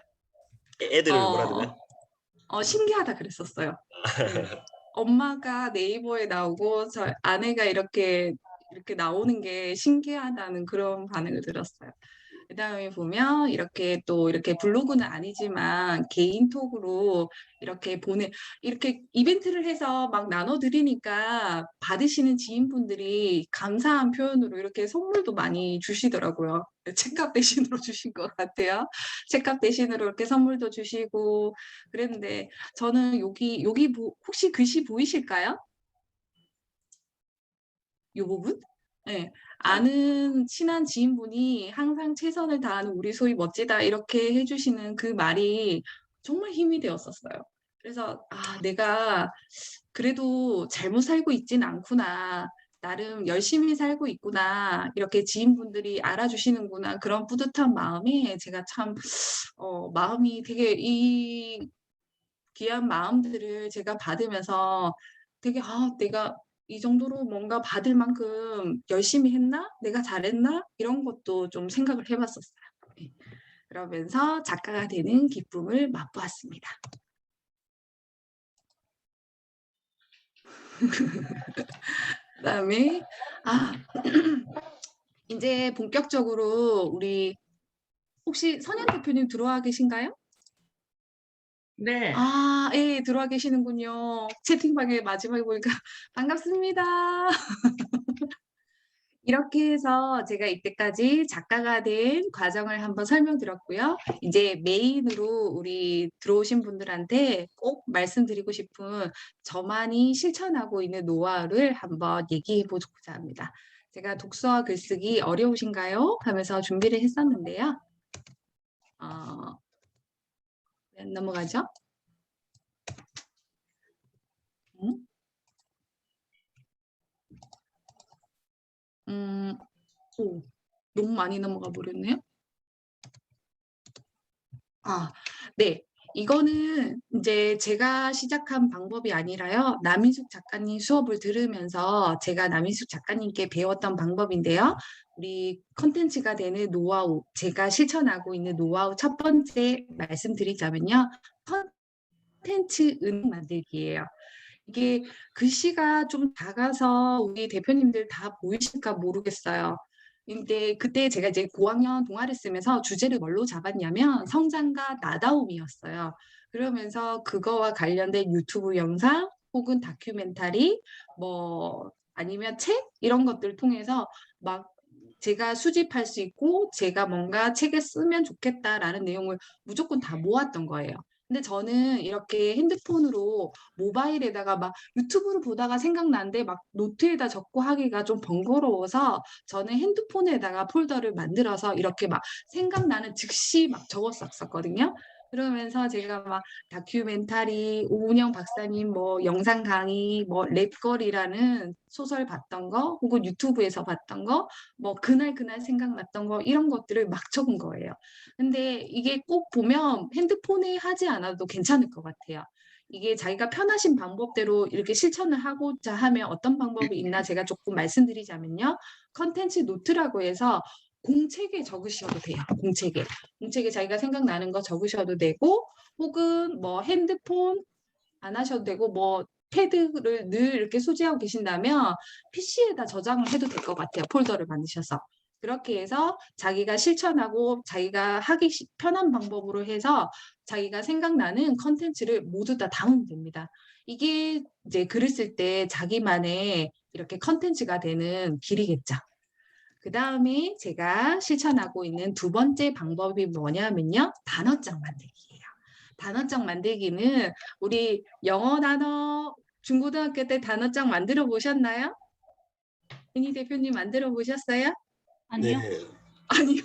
애들을 뭐라 어, 하든가? 신기하다 그랬었어요. 예. 엄마가 네이버에 나오고 저 아내가 이렇게 나오는 게 신기하다는 그런 반응을 들었어요. 그다음에 보면 이렇게 또 이렇게 블로그는 아니지만 개인톡으로 이렇게 이벤트를 해서 막 나눠드리니까 받으시는 지인분들이 감사한 표현으로 이렇게 선물도 많이 주시더라고요. 책값 대신으로 주신 것 같아요. 책값 대신으로 이렇게 선물도 주시고 그랬는데 저는 여기 혹시 글씨 보이실까요? 이 부분? 네. 아는 친한 지인분이 항상 최선을 다하는 우리 소희 멋지다 이렇게 해주시는 그 말이 정말 힘이 되었었어요. 그래서 내가 그래도 잘못 살고 있진 않구나. 나름 열심히 살고 있구나. 이렇게 지인분들이 알아주시는구나. 그런 뿌듯한 마음에 제가 참 마음이 되게 이 귀한 마음들을 제가 받으면서 되게 내가 이 정도로 뭔가 받을 만큼 열심히 했나? 내가 잘했나? 이런 것도 좀 생각을 해봤었어요. 네. 그러면서 작가가 되는 기쁨을 맛보았습니다. 그다음에 이제 본격적으로 우리 혹시 선현 대표님 들어와 계신가요? 네. 예, 들어와 계시는군요. 채팅방에 마지막에 보니까 반갑습니다. 이렇게 해서 제가 이때까지 작가가 된 과정을 한번 설명드렸고요. 이제 메인으로 우리 들어오신 분들한테 꼭 말씀드리고 싶은 저만이 실천하고 있는 노하우를 한번 얘기해 보고자 합니다. 제가 독서와 글쓰기 어려우신가요? 하면서 준비를 했었는데요. 왜 안 넘어가죠? 오, 너무 많이 넘어가 버렸네요. 네. 이거는 이제 제가 시작한 방법이 아니라요. 남인숙 작가님 수업을 들으면서 제가 남인숙 작가님께 배웠던 방법인데요. 우리 컨텐츠가 되는 노하우, 제가 실천하고 있는 노하우 첫 번째 말씀드리자면요. 컨텐츠 은행 만들기예요. 이게 글씨가 좀 작아서 우리 대표님들 다 보이실까 모르겠어요. 근데 그때 제가 이제 고학년 동아리 쓰면서 주제를 뭘로 잡았냐면 성장과 나다움이었어요. 그러면서 그거와 관련된 유튜브 영상 혹은 다큐멘터리 뭐 아니면 책 이런 것들을 통해서 막 제가 수집할 수 있고 제가 뭔가 책에 쓰면 좋겠다라는 내용을 무조건 다 모았던 거예요. 근데 저는 이렇게 핸드폰으로 모바일에다가 막 유튜브를 보다가 생각나는데 막 노트에다 적고 하기가 좀 번거로워서 저는 핸드폰에다가 폴더를 만들어서 이렇게 막 생각나는 즉시 막 적었었거든요. 그러면서 제가 막 다큐멘터리 오은영 박사님 뭐 영상 강의 뭐 랩걸이라는 소설 봤던 거 혹은 유튜브에서 봤던 거 뭐 그날 생각났던 거 이런 것들을 막 적은 거예요. 근데 이게 꼭 보면 핸드폰에 하지 않아도 괜찮을 것 같아요. 이게 자기가 편하신 방법대로 이렇게 실천을 하고자 하면 어떤 방법이 있나 제가 조금 말씀드리자면요. 컨텐츠 노트라고 해서 공책에 적으셔도 돼요. 공책에 자기가 생각나는 거 적으셔도 되고 혹은 뭐 핸드폰 안 하셔도 되고 뭐 패드를 늘 이렇게 소지하고 계신다면 PC에다 저장을 해도 될 것 같아요. 폴더를 만드셔서. 그렇게 해서 자기가 실천하고 자기가 하기 편한 방법으로 해서 자기가 생각나는 컨텐츠를 모두 다 담으면 됩니다. 이게 이제 글을 쓸 때 자기만의 이렇게 컨텐츠가 되는 길이겠죠. 그 다음에 제가 실천하고 있는 두 번째 방법이 뭐냐면요. 단어장 만들기예요. 단어장 만들기는 우리 영어 단어 중고등학교 때 단어장 만들어 보셨나요? 혜니 대표님 만들어 보셨어요? 아니요, 네. 아니요.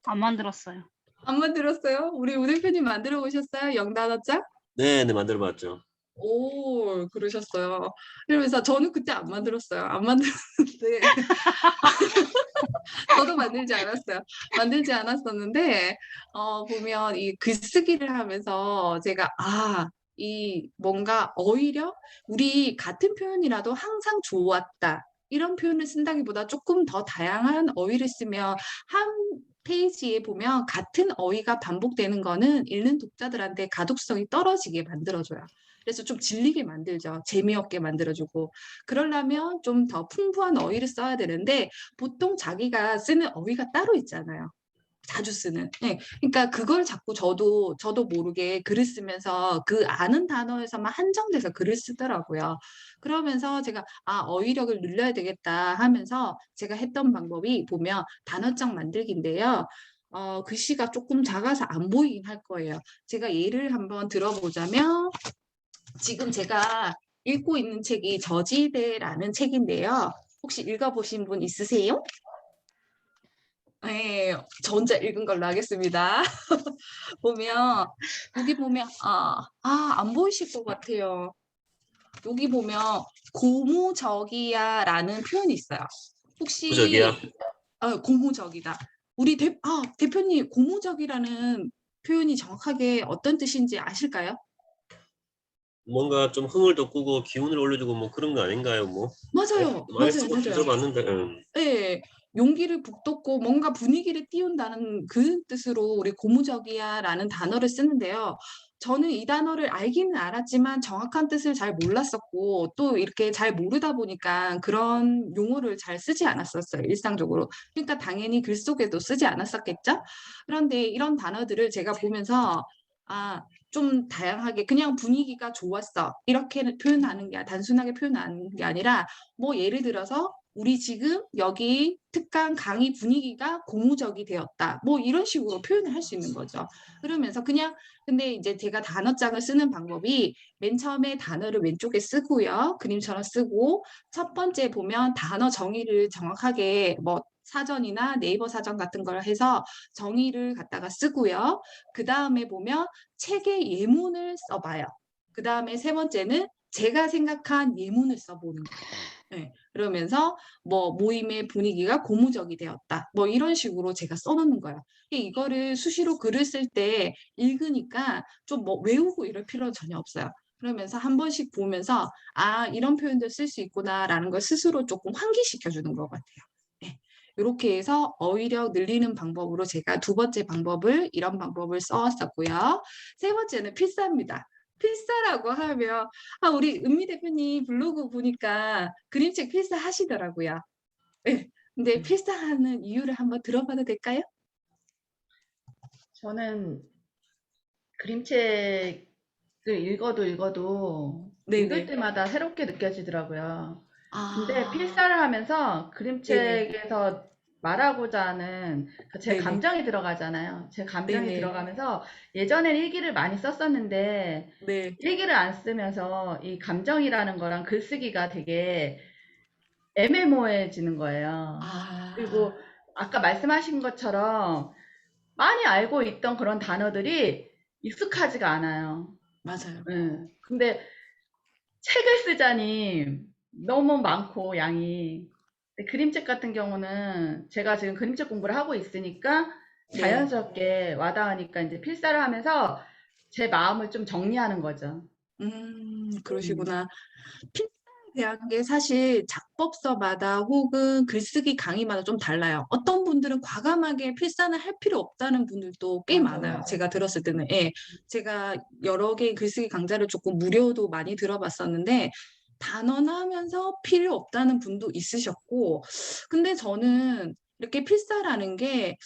안 만들었어요. 안 만들었어요? 우리 우 대표님 만들어 보셨어요? 영단어장? 네, 만들어 봤죠. 오, 그러셨어요. 그러면서 저는 그때 안 만들었어요. 안 만들었는데 저도 만들지 않았어요. 만들지 않았었는데 보면 이 글쓰기를 하면서 제가 이 뭔가 오히려 우리 같은 표현이라도 항상 좋았다. 이런 표현을 쓴다기보다 조금 더 다양한 어휘를 쓰면 한 페이지에 보면 같은 어휘가 반복되는 거는 읽는 독자들한테 가독성이 떨어지게 만들어줘요. 그래서 좀 질리게 만들죠. 재미없게 만들어주고. 그러려면 좀 더 풍부한 어휘를 써야 되는데 보통 자기가 쓰는 어휘가 따로 있잖아요. 자주 쓰는. 네. 그러니까 그걸 자꾸 저도 모르게 글을 쓰면서 그 아는 단어에서만 한정돼서 글을 쓰더라고요. 그러면서 제가 어휘력을 늘려야 되겠다 하면서 제가 했던 방법이 보면 단어장 만들기인데요. 글씨가 조금 작아서 안 보이긴 할 거예요. 제가 예를 한번 들어보자면 지금 제가 읽고 있는 책이 저지대라는 책인데요. 혹시 읽어보신 분 있으세요? 네, 저 혼자 읽은 걸로 하겠습니다. 보면 여기 보면 안 보이실 것 같아요. 여기 보면 고무적이야라는 표현이 있어요. 혹시 부적이야? 고무적이다. 우리 대표님 고무적이라는 표현이 정확하게 어떤 뜻인지 아실까요? 뭔가 좀 흥을 돋구고 기운을 올려주고 뭐 그런 거 아닌가요? 뭐 맞아요. 많이 맞아요. 쓰고 맞아요. 들어봤는데, 예. 용기를 북돋고 뭔가 분위기를 띄운다는 그 뜻으로 우리 고무적이야라는 단어를 쓰는데요. 저는 이 단어를 알기는 알았지만 정확한 뜻을 잘 몰랐었고 또 이렇게 잘 모르다 보니까 그런 용어를 잘 쓰지 않았었어요, 일상적으로. 그러니까 당연히 글 속에도 쓰지 않았었겠죠? 그런데 이런 단어들을 제가 보면서 좀 다양하게 그냥 분위기가 좋았어. 이렇게 표현하는 게 단순하게 표현하는 게 아니라 뭐 예를 들어서 우리 지금 여기 특강 강의 분위기가 고무적이 되었다. 뭐 이런 식으로 표현을 할 수 있는 거죠. 그러면서 그냥 근데 이제 제가 단어장을 쓰는 방법이 맨 처음에 단어를 왼쪽에 쓰고요. 그림처럼 쓰고 첫 번째 보면 단어 정의를 정확하게 뭐 사전이나 네이버 사전 같은 걸 해서 정의를 갖다가 쓰고요. 그 다음에 보면 책의 예문을 써봐요. 그 다음에 세 번째는 제가 생각한 예문을 써보는 거예요. 네. 그러면서 뭐 모임의 분위기가 고무적이 되었다. 뭐 이런 식으로 제가 써놓는 거예요. 이거를 수시로 글을 쓸 때 읽으니까 좀 뭐 외우고 이럴 필요는 전혀 없어요. 그러면서 한 번씩 보면서 이런 표현도 쓸 수 있구나라는 걸 스스로 조금 환기시켜 주는 것 같아요. 네. 이렇게 해서 어휘력 늘리는 방법으로 제가 두 번째 방법을 이런 방법을 써왔었고요. 세 번째는 필사입니다. 필사라고 하면 우리 은미 대표님 블로그 보니까 그림책 필사하시더라고요. 네. 근데 필사하는 이유를 한번 들어봐도 될까요? 저는 그림책을 읽어도 읽을 네네. 때마다 새롭게 느껴지더라고요. 근데 아, 필사를 하면서 네네. 그림책에서 말하고자 하는 제 네네. 감정이 들어가잖아요. 제 감정이 네네. 들어가면서 예전엔 일기를 많이 썼었는데 네. 일기를 안 쓰면서 이 감정이라는 거랑 글쓰기가 되게 애매모호해지는 거예요. 아, 그리고 아까 말씀하신 것처럼 많이 알고 있던 그런 단어들이 익숙하지가 않아요. 맞아요. 예. 근데 책을 쓰자니 너무 많고 양이. 근데 그림책 같은 경우는 제가 지금 그림책 공부를 하고 있으니까 네. 자연스럽게 와닿으니까 이제 필사를 하면서 제 마음을 좀 정리하는 거죠. 음. 그러시구나. 필사에 대한 게 사실 작법서마다 혹은 글쓰기 강의마다 좀 달라요. 어떤 분들은 과감하게 필사는 할 필요 없다는 분들도 꽤 많아요. 맞아요. 제가 들었을 때는. 예. 제가 여러 개의 글쓰기 강좌를 조금 무료도 많이 들어봤었는데 단언하면서 필요 없다는 분도 있으셨고 근데 저는 이렇게 필사라는 게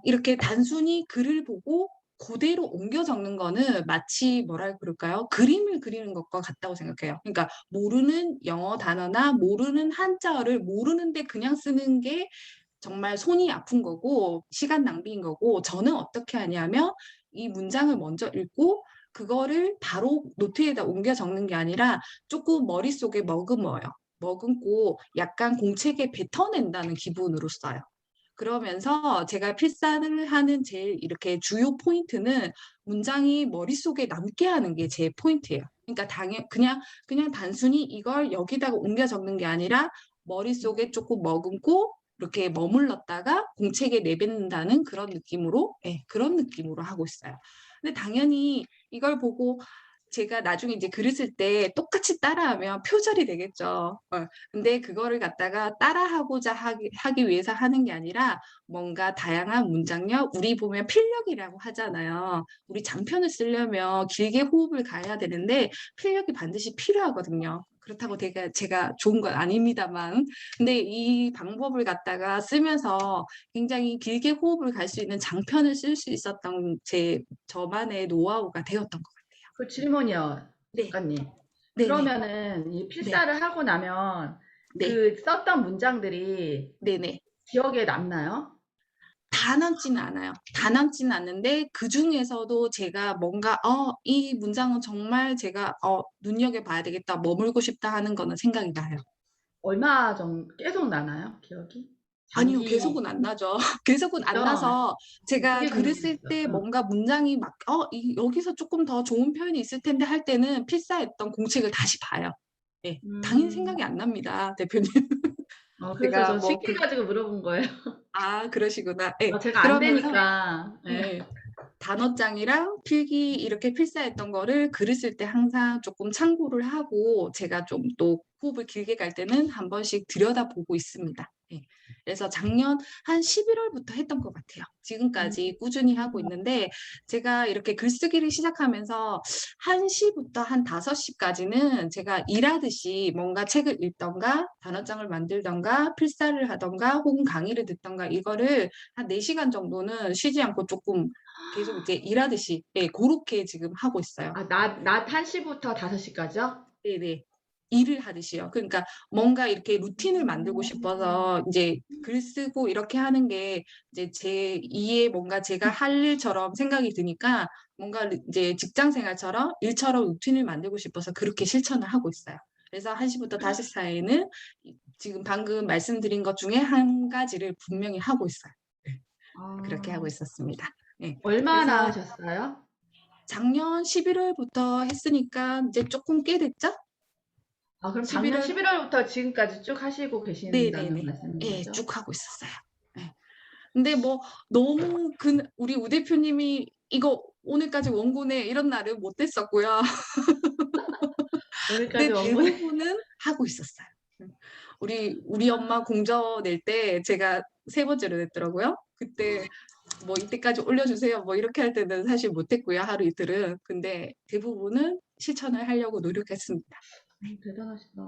이렇게 단순히 글을 보고 그대로 옮겨 적는 거는 마치 뭐라 그럴까요? 그림을 그리는 것과 같다고 생각해요. 그러니까 모르는 영어 단어나 모르는 한자어를 모르는데 그냥 쓰는 게 정말 손이 아픈 거고 시간 낭비인 거고 저는 어떻게 하냐면 이 문장을 먼저 읽고 그거를 바로 노트에다 옮겨 적는 게 아니라 조금 머릿속에 머금어요. 머금고 약간 공책에 뱉어낸다는 기분으로 써요. 그러면서 제가 필사를 하는 제일 이렇게 주요 포인트는 문장이 머릿속에 남게 하는 게 제 포인트예요. 그러니까 그냥 단순히 이걸 여기다가 옮겨 적는 게 아니라 머릿속에 조금 머금고 이렇게 머물렀다가 공책에 내뱉는다는 그런 느낌으로 그런 느낌으로 하고 있어요. 근데 당연히 이걸 보고 제가 나중에 이제 글을 쓸 때 똑같이 따라하면 표절이 되겠죠. 근데 그거를 갖다가 따라하고자 하기 위해서 하는 게 아니라 뭔가 다양한 문장력, 우리 보면 필력이라고 하잖아요. 우리 장편을 쓰려면 길게 호흡을 가야 되는데 필력이 반드시 필요하거든요. 그렇다고 제가 좋은 건 아닙니다만. 근데 이 방법을 갖다가 쓰면서 굉장히 길게 호흡을 갈 수 있는 장편을 쓸 수 있었던 저만의 노하우가 되었던 것 같아요. 그 질문이요, 네, 작가님. 네네, 그러면은 이 네, 필사를 하고 나면 네, 그 썼던 문장들이 네네. 기억에 남나요? 다 남지는 않아요. 다 남지는 않는데 그 중에서도 제가 뭔가 이 문장은 정말 제가 눈여겨봐야 되겠다, 머물고 싶다 하는 거는 생각이 나요. 얼마 정도 계속 나나요? 기억이? 아니요, 장기 계속은 안 나죠. 계속은 안 그죠? 나서 제가 그게 글을 쓸 궁금했어. 때 응. 뭔가 문장이 막 여기서 조금 더 좋은 표현이 있을 텐데 할 때는 필사했던 공책을 다시 봐요. 예, 당연히 음. 생각이 안 납니다, 대표님. 그래서 제가 저 신기해 가지고 물어본 거예요. 그러시구나. 예, 제가 안 그러면서 되니까. 예. 예. 단어장이랑 필기 이렇게 필사했던 거를 글을 쓸 때 항상 조금 참고를 하고 제가 좀 또 호흡을 길게 갈 때는 한 번씩 들여다보고 있습니다. 예. 그래서 작년 한 11월부터 했던 것 같아요. 지금까지 꾸준히 하고 있는데 제가 이렇게 글쓰기를 시작하면서 1시부터 한 5시까지는 제가 일하듯이 뭔가 책을 읽던가 단어장을 만들던가 필사를 하던가 혹은 강의를 듣던가 이거를 한 4시간 정도는 쉬지 않고 조금 계속 이제 일하듯이 예, 그렇게 지금 하고 있어요. 아, 낮 1시부터 5시까지요? 네네. 일을 하듯이요. 그러니까 뭔가 이렇게 루틴을 만들고 싶어서 이제 글 쓰고 이렇게 하는 게 이제 제 2의 뭔가 제가 할 일처럼 생각이 드니까 뭔가 이제 직장 생활처럼 일처럼 루틴을 만들고 싶어서 그렇게 실천을 하고 있어요. 그래서 1시부터 5시 사이에는 지금 방금 말씀드린 것 중에 한 가지를 분명히 하고 있어요. 그렇게 하고 아, 있었습니다. 네. 얼마나 그래서 하셨어요? 작년 11월부터 했으니까 이제 조금 꽤 됐죠? 아, 그럼 작년 11월 11월부터 지금까지 쭉 하시고 계신다는 네네네. 말씀인 예, 거죠? 쭉 하고 있었어요. 예. 근데 뭐 너무 우리 우 대표님이 이거 오늘까지 원고내 이런 날은 못 했었고요. 오늘까지 근데 원고를 대부분은 하고 있었어요. 우리 엄마 공저 낼 때 제가 3번째로 냈더라고요. 그때 뭐 이때까지 올려주세요. 뭐 이렇게 할 때는 사실 못했고요. 하루 이틀은. 근데 대부분은 실천을 하려고 노력했습니다. 대단하시다.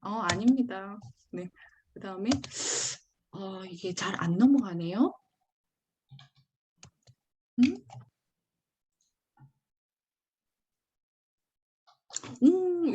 아닙니다. 네. 그다음에 이게 잘 안 넘어가네요. 음?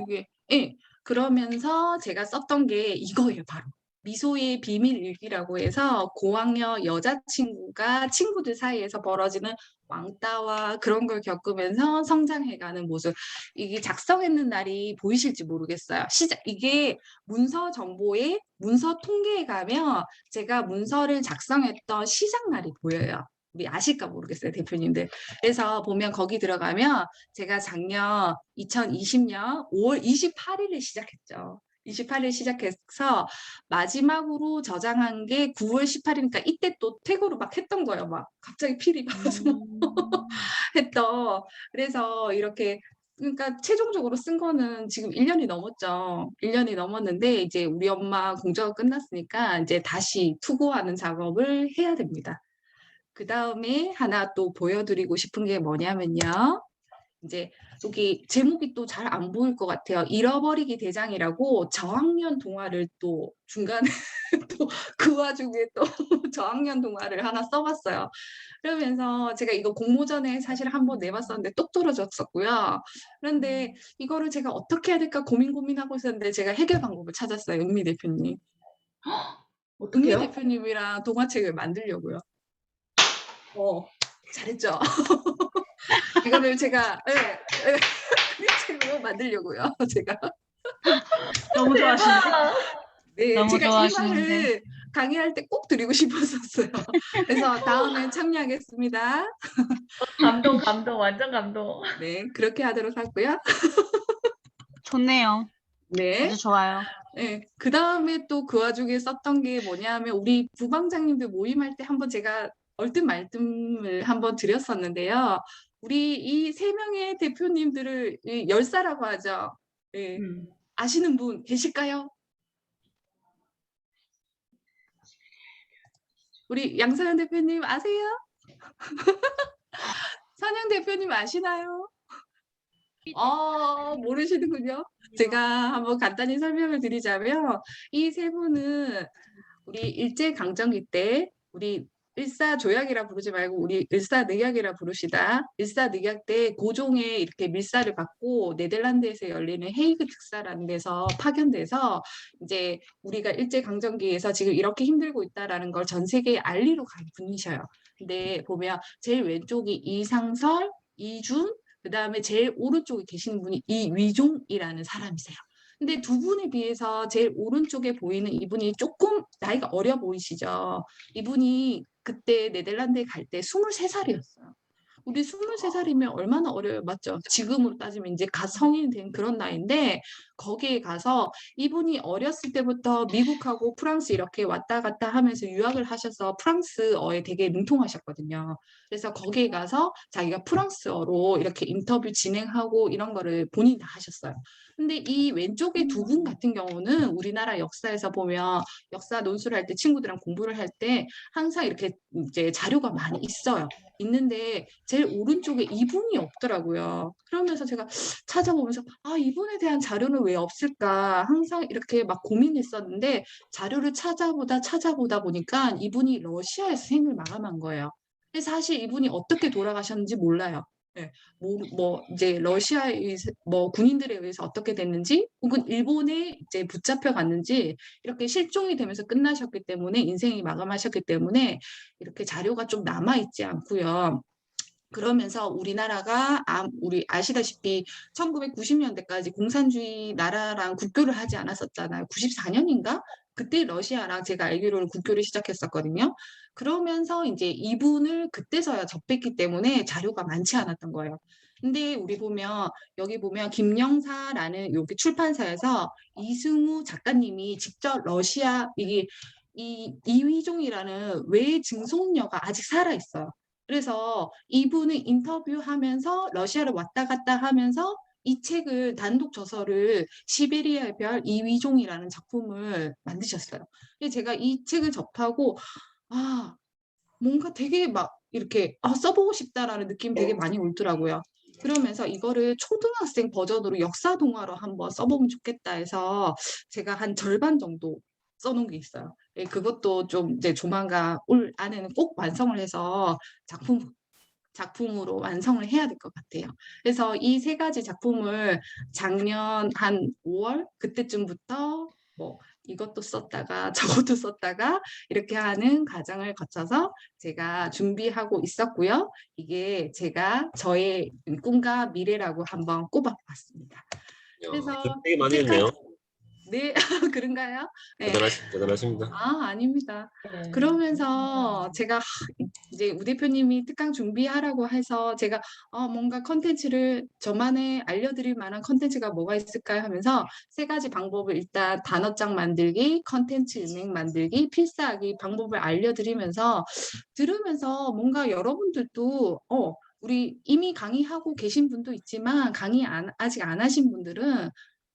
이게 예. 그러면서 제가 썼던 게 이거예요, 바로. 미소의 비밀 일기라고 해서 고학년 여자친구가 친구들 사이에서 벌어지는 왕따와 그런 걸 겪으면서 성장해가는 모습. 이게 작성했는 날이 보이실지 모르겠어요. 이게 문서 정보에 문서 통계에 가면 제가 문서를 작성했던 시작 날이 보여요. 우리 아실까 모르겠어요, 대표님들. 그래서 보면 거기 들어가면 제가 작년 2020년 5월 28일에 시작했죠. 28일 시작해서 마지막으로 저장한 게 9월 18일이니까 이때 또 퇴고로 막 했던 거예요. 막 갑자기 필이 나서 했던. 그래서 이렇게 그러니까 최종적으로 쓴 거는 지금 1년이 넘었죠. 1년이 넘었는데 이제 우리 엄마 공저가 끝났으니까 이제 다시 투고하는 작업을 해야 됩니다. 그다음에 하나 또 보여드리고 싶은 게 뭐냐면요. 이제 여기 제목이 또 잘 안 보일 것 같아요. 잃어버리기 대장이라고 저학년 동화를 또 중간에 또 그 와중에 또 저학년 동화를 하나 써봤어요. 그러면서 제가 이거 공모전에 사실 한번 내봤었는데 똑 떨어졌었고요. 그런데 이거를 제가 어떻게 해야 될까 고민하고 있었는데 제가 해결 방법을 찾았어요. 은미 대표님. 은미 어떡해요? 대표님이랑 동화책을 만들려고요. 잘했죠? 이거를 제가 그림책으로 만들려고요. 제가. 너무 좋아하시는데? 대박! 네, 너무 제가 이 좋아하시는데. 말을 강의할 때 꼭 드리고 싶었었어요. 그래서 다음에 참여하겠습니다. 감동, 완전 감동. 네, 그렇게 하도록 하고요. 좋네요. 네. 아주 좋아요. 네, 그 다음에 또 그 와중에 썼던 게 뭐냐면 우리 부방장님들 모임할 때 한번 제가 얼뜻 말씀을 한번 드렸었는데요. 우리 이 3명의 대표님들을 열사라고 하죠. 네, 아시는 분 계실까요? 우리 양서연 대표님 아세요? 선영 대표님 아시나요? 모르시는군요. 제가 한번 간단히 설명을 드리자면 이 3분은 우리 일제강점기 때 우리 일사조약이라 부르지 말고 우리 일사늑약이라 부르시다. 일사늑약 때 고종에 이렇게 밀사를 받고 네덜란드에서 열리는 헤이그 특사라는 데서 파견돼서 이제 우리가 일제강점기에서 지금 이렇게 힘들고 있다라는 걸 전 세계에 알리러 간 분이셔요. 근데 보면 제일 왼쪽이 이상설, 이준, 그 다음에 제일 오른쪽에 계시는 분이 이위종이라는 사람이세요. 근데 두 분에 비해서 제일 오른쪽에 보이는 이분이 조금 나이가 어려 보이시죠? 이분이 그때 네덜란드에 갈 때 23살이었어요. 우리 23살이면 얼마나 어려요. 맞죠? 지금으로 따지면 이제 갓 성인이 된 그런 나이인데 거기에 가서 이분이 어렸을 때부터 미국하고 프랑스 이렇게 왔다 갔다 하면서 유학을 하셔서 프랑스어에 되게 능통하셨거든요. 그래서 거기에 가서 자기가 프랑스어로 이렇게 인터뷰 진행하고 이런 거를 본인이 다 하셨어요. 근데 이 왼쪽에 두 분 같은 경우는 우리나라 역사에서 보면 역사 논술을 할 때 친구들이랑 공부를 할 때 항상 이렇게 이제 자료가 많이 있어요. 있는데 제일 오른쪽에 이분이 없더라고요. 그러면서 제가 찾아보면서 아, 이분에 대한 자료는 왜 없을까 항상 이렇게 막 고민했었는데 자료를 찾아보다 보니까 이분이 러시아에서 생을 마감한 거예요. 근데 사실 이분이 어떻게 돌아가셨는지 몰라요. 네, 뭐 이제 러시아의 뭐 군인들에 의해서 어떻게 됐는지 혹은 일본에 이제 붙잡혀 갔는지 이렇게 실종이 되면서 끝나셨기 때문에 인생이 마감하셨기 때문에 이렇게 자료가 좀 남아 있지 않고요. 그러면서 우리나라가 우리 아시다시피 1990년대까지 공산주의 나라랑 국교를 하지 않았었잖아요. 94년인가? 그때 러시아랑 제가 알기로는 국교를 시작했었거든요. 그러면서 이제 이분을 그때서야 접했기 때문에 자료가 많지 않았던 거예요. 근데 우리 보면 여기 보면 김영사라는 여기 출판사에서 이승우 작가님이 직접 러시아 이 이휘종이라는 외 증손녀가 아직 살아 있어요. 그래서 이분은 인터뷰하면서 러시아를 왔다 갔다 하면서 이 책을 단독 저서를 시베리아의 별 이위종이라는 작품을 만드셨어요. 근데 제가 이 책을 접하고 아, 뭔가 되게 막 이렇게 써보고 싶다라는 느낌 되게 많이 울더라고요. 그러면서 이거를 초등학생 버전으로 역사 동화로 한번 써보면 좋겠다 해서 제가 한 절반 정도 써놓은 게 있어요. 예, 그것도 좀 이제 조만간 올 안에는 꼭 완성을 해서 작품으로 완성을 해야 될 것 같아요. 그래서 이 세 가지 작품을 작년 한 5월 그때쯤부터 뭐 이것도 썼다가 저것도 썼다가 이렇게 하는 과정을 거쳐서 제가 준비하고 있었고요. 이게 제가 저의 꿈과 미래라고 한번 꼽아봤습니다. 그래서 되게 많이 이때까지 했네요. 네, 그런가요? 네. 대단하십니다. 아닙니다. 네. 그러면서 제가 이제 우 대표님이 특강 준비하라고 해서 제가 뭔가 컨텐츠를 저만의 알려드릴 만한 컨텐츠가 뭐가 있을까요? 하면서 세 가지 방법을 일단 단어장 만들기, 컨텐츠 은행 만들기, 필사하기 방법을 알려드리면서 들으면서 뭔가 여러분들도 우리 이미 강의하고 계신 분도 있지만 아직 안 하신 분들은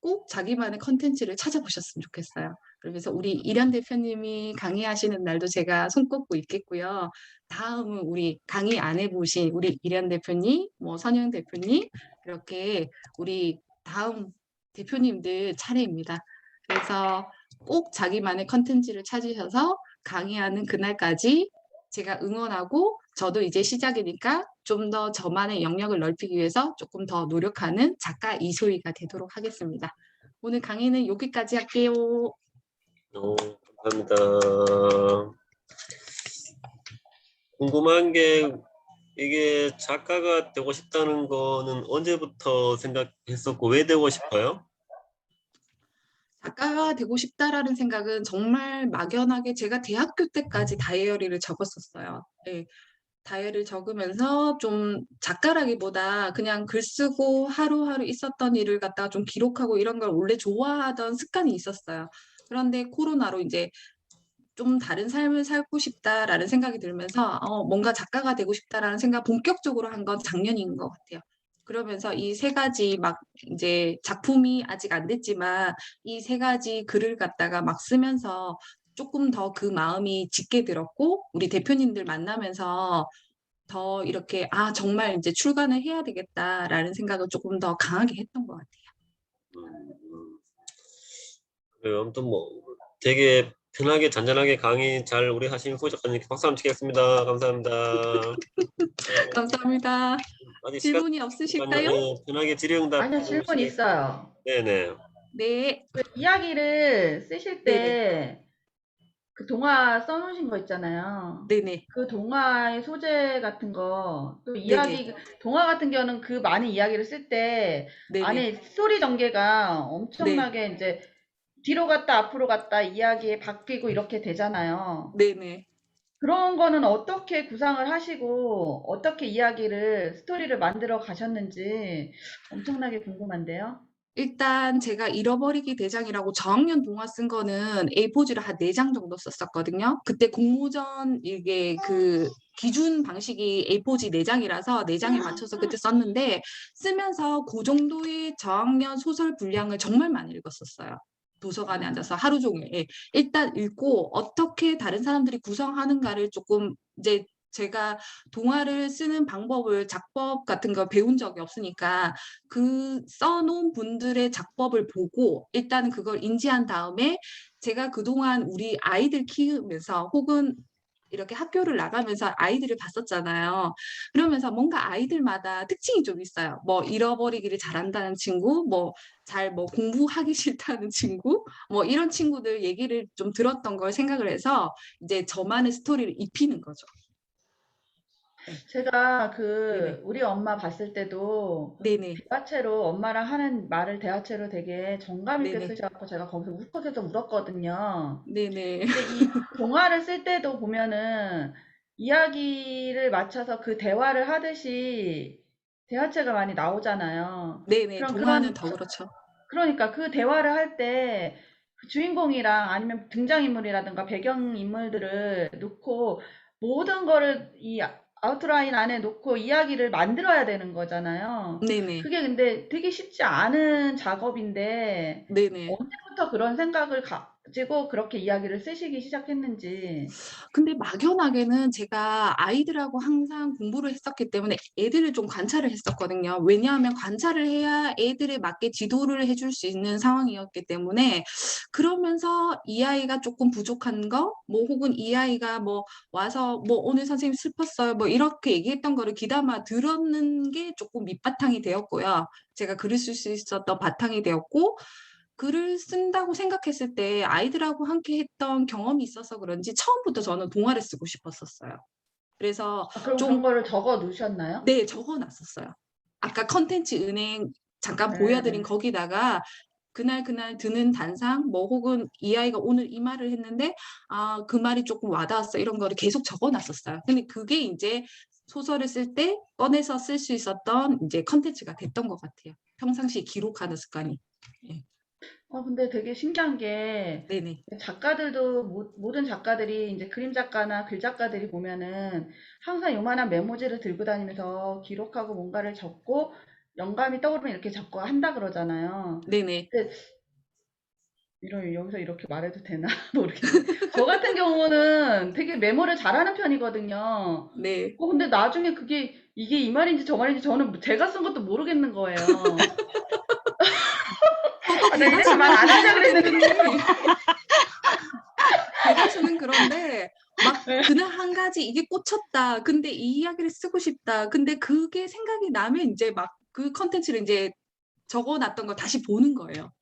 꼭 자기만의 컨텐츠를 찾아보셨으면 좋겠어요. 그러면서 우리 이련 대표님이 강의하시는 날도 제가 손꼽고 있겠고요. 다음은 우리 강의 안 해보신 우리 이련 대표님, 뭐 선영 대표님 이렇게 우리 다음 대표님들 차례입니다. 그래서 꼭 자기만의 컨텐츠를 찾으셔서 강의하는 그날까지 제가 응원하고 저도 이제 시작이니까 좀 더 저만의 영역을 넓히기 위해서 조금 더 노력하는 작가 이소희가 되도록 하겠습니다. 오늘 강의는 여기까지 할게요. 감사합니다. 궁금한 게 이게 작가가 되고 싶다는 거는 언제부터 생각했었고 왜 되고 싶어요? 작가가 되고 싶다라는 생각은 정말 막연하게 제가 대학교 때까지 다이어리를 적었었어요. 네, 다이어리를 적으면서 좀 작가라기보다 그냥 글 쓰고 하루하루 있었던 일을 갖다가 좀 기록하고 이런 걸 원래 좋아하던 습관이 있었어요. 그런데 코로나로 이제 좀 다른 삶을 살고 싶다라는 생각이 들면서 뭔가 작가가 되고 싶다라는 생각 본격적으로 한 건 작년인 것 같아요. 그러면서 이 세 가지 막 이제 작품이 아직 안 됐지만 이 세 가지 글을 갖다가 막 쓰면서 조금 더 그 마음이 짙게 들었고 우리 대표님들 만나면서 더 이렇게 정말 이제 출간을 해야 되겠다라는 생각을 조금 더 강하게 했던 것 같아요. 그래요. 아무튼 뭐 되게 편하게 잔잔하게 강의 잘 우리 하신 후 작가님께 박수 한번 치겠습니다. 감사합니다. 감사합니다. 아직 시간 질문이 없으실까요? 편하게 질의응답 아니요, 질문 있어요. 네네. 네, 그 이야기를 쓰실 네네, 때 그 동화 써놓으신 거 있잖아요. 네네, 그 동화의 소재 같은 거, 또 네네, 동화 같은 경우는 그 많은 이야기를 쓸 때 네네, 안에 스토리 전개가 네, 엄청나게 이제 뒤로 갔다 앞으로 갔다 이야기에 바뀌고 이렇게 되잖아요. 네네. 그런 거는 어떻게 구상을 하시고 어떻게 이야기를 스토리를 만들어 가셨는지 엄청나게 궁금한데요. 일단 제가 잃어버리기 대장이라고 저학년 동화 쓴 거는 A4지를 한 4장 정도 썼었거든요. 그때 공모전 이게 그 기준 방식이 A4지 4장이라서 4장에 맞춰서 그때 썼는데 쓰면서 그 정도의 저학년 소설 분량을 정말 많이 읽었었어요. 도서관에 앉아서 하루 종일. 예. 일단 읽고 어떻게 다른 사람들이 구성하는가를 조금 이제 제가 동화를 쓰는 방법을 작법 같은 거 배운 적이 없으니까 그 써놓은 분들의 작법을 보고 일단 그걸 인지한 다음에 제가 그동안 우리 아이들 키우면서 혹은 이렇게 학교를 나가면서 아이들을 봤었잖아요. 그러면서 뭔가 아이들마다 특징이 좀 있어요. 뭐 잃어버리기를 잘한다는 친구, 뭐 잘 뭐 공부하기 싫다는 친구, 뭐 이런 친구들 얘기를 좀 들었던 걸 생각을 해서 이제 저만의 스토리를 입히는 거죠. 제가 네네. 우리 엄마 봤을 때도 네네. 대화체로 엄마랑 하는 말을 대화체로 되게 정감 있게 네네. 쓰셔갖고 제가 거기서 울컥해서 울었거든요. 네네. 근데 이 동화를 쓸 때도 보면은 이야기를 맞춰서 그 대화를 하듯이 대화체가 많이 나오잖아요. 네네. 그럼 동화는 더 그렇죠. 그러니까 그 대화를 할 때 그 주인공이랑 아니면 등장인물이라든가 배경인물들을 놓고 모든 거를 이 아웃라인 안에 놓고 이야기를 만들어야 되는 거잖아요. 네네. 그게 근데 되게 쉽지 않은 작업인데 네네. 언제부터 그런 생각을 가지고 그렇게 이야기를 쓰시기 시작했는지. 근데 막연하게는 제가 아이들하고 항상 공부를 했었기 때문에 애들을 좀 관찰을 했었거든요. 왜냐하면 관찰을 해야 애들에 맞게 지도를 해줄 수 있는 상황이었기 때문에 그러면서 이 아이가 조금 부족한 거, 뭐 혹은 이 아이가 뭐 와서 뭐 오늘 선생님 슬펐어요, 뭐 이렇게 얘기했던 거를 귀담아 들었는 게 조금 밑바탕이 되었고요. 제가 글을 쓸 수 있었던 바탕이 되었고 글을 쓴다고 생각했을 때 아이들하고 함께 했던 경험이 있어서 그런지 처음부터 저는 동화를 쓰고 싶었었어요. 그래서 아, 그럼 그런 좀, 거를 적어 놓으셨나요? 네, 적어 놨었어요. 아까 컨텐츠 은행 잠깐 보여드린 네. 거기다가 그날 그날 드는 단상, 뭐 혹은 이 아이가 오늘 이 말을 했는데, 아, 그 말이 조금 와닿았어. 이런 거를 계속 적어 놨었어요. 근데 그게 이제 소설을 쓸 때 꺼내서 쓸 수 있었던 이제 컨텐츠가 됐던 것 같아요. 평상시에 기록하는 습관이. 예. 근데 되게 신기한 게 네네. 작가들도 모든 작가들이 이제 그림 작가나 글 작가들이 보면은 항상 요만한 메모지를 들고 다니면서 기록하고 뭔가를 적고 영감이 떠오르면 이렇게 적고 한다 그러잖아요. 네네. 근데 여기서 이렇게 말해도 되나 모르겠는데 저 같은 경우는 되게 메모를 잘하는 편이거든요. 네. 근데 나중에 그게 이게 이 말인지 저 말인지 저는 제가 쓴 것도 모르겠는 거예요. 저도 나 이래서 말 안 하려고 그랬는데. 대다수는 그런데 막 네. 그날 한 가지 이게 꽂혔다. 근데 이 이야기를 쓰고 싶다. 근데 그게 생각이 나면 이제 막 그 컨텐츠를 이제 적어 놨던 걸 다시 보는 거예요.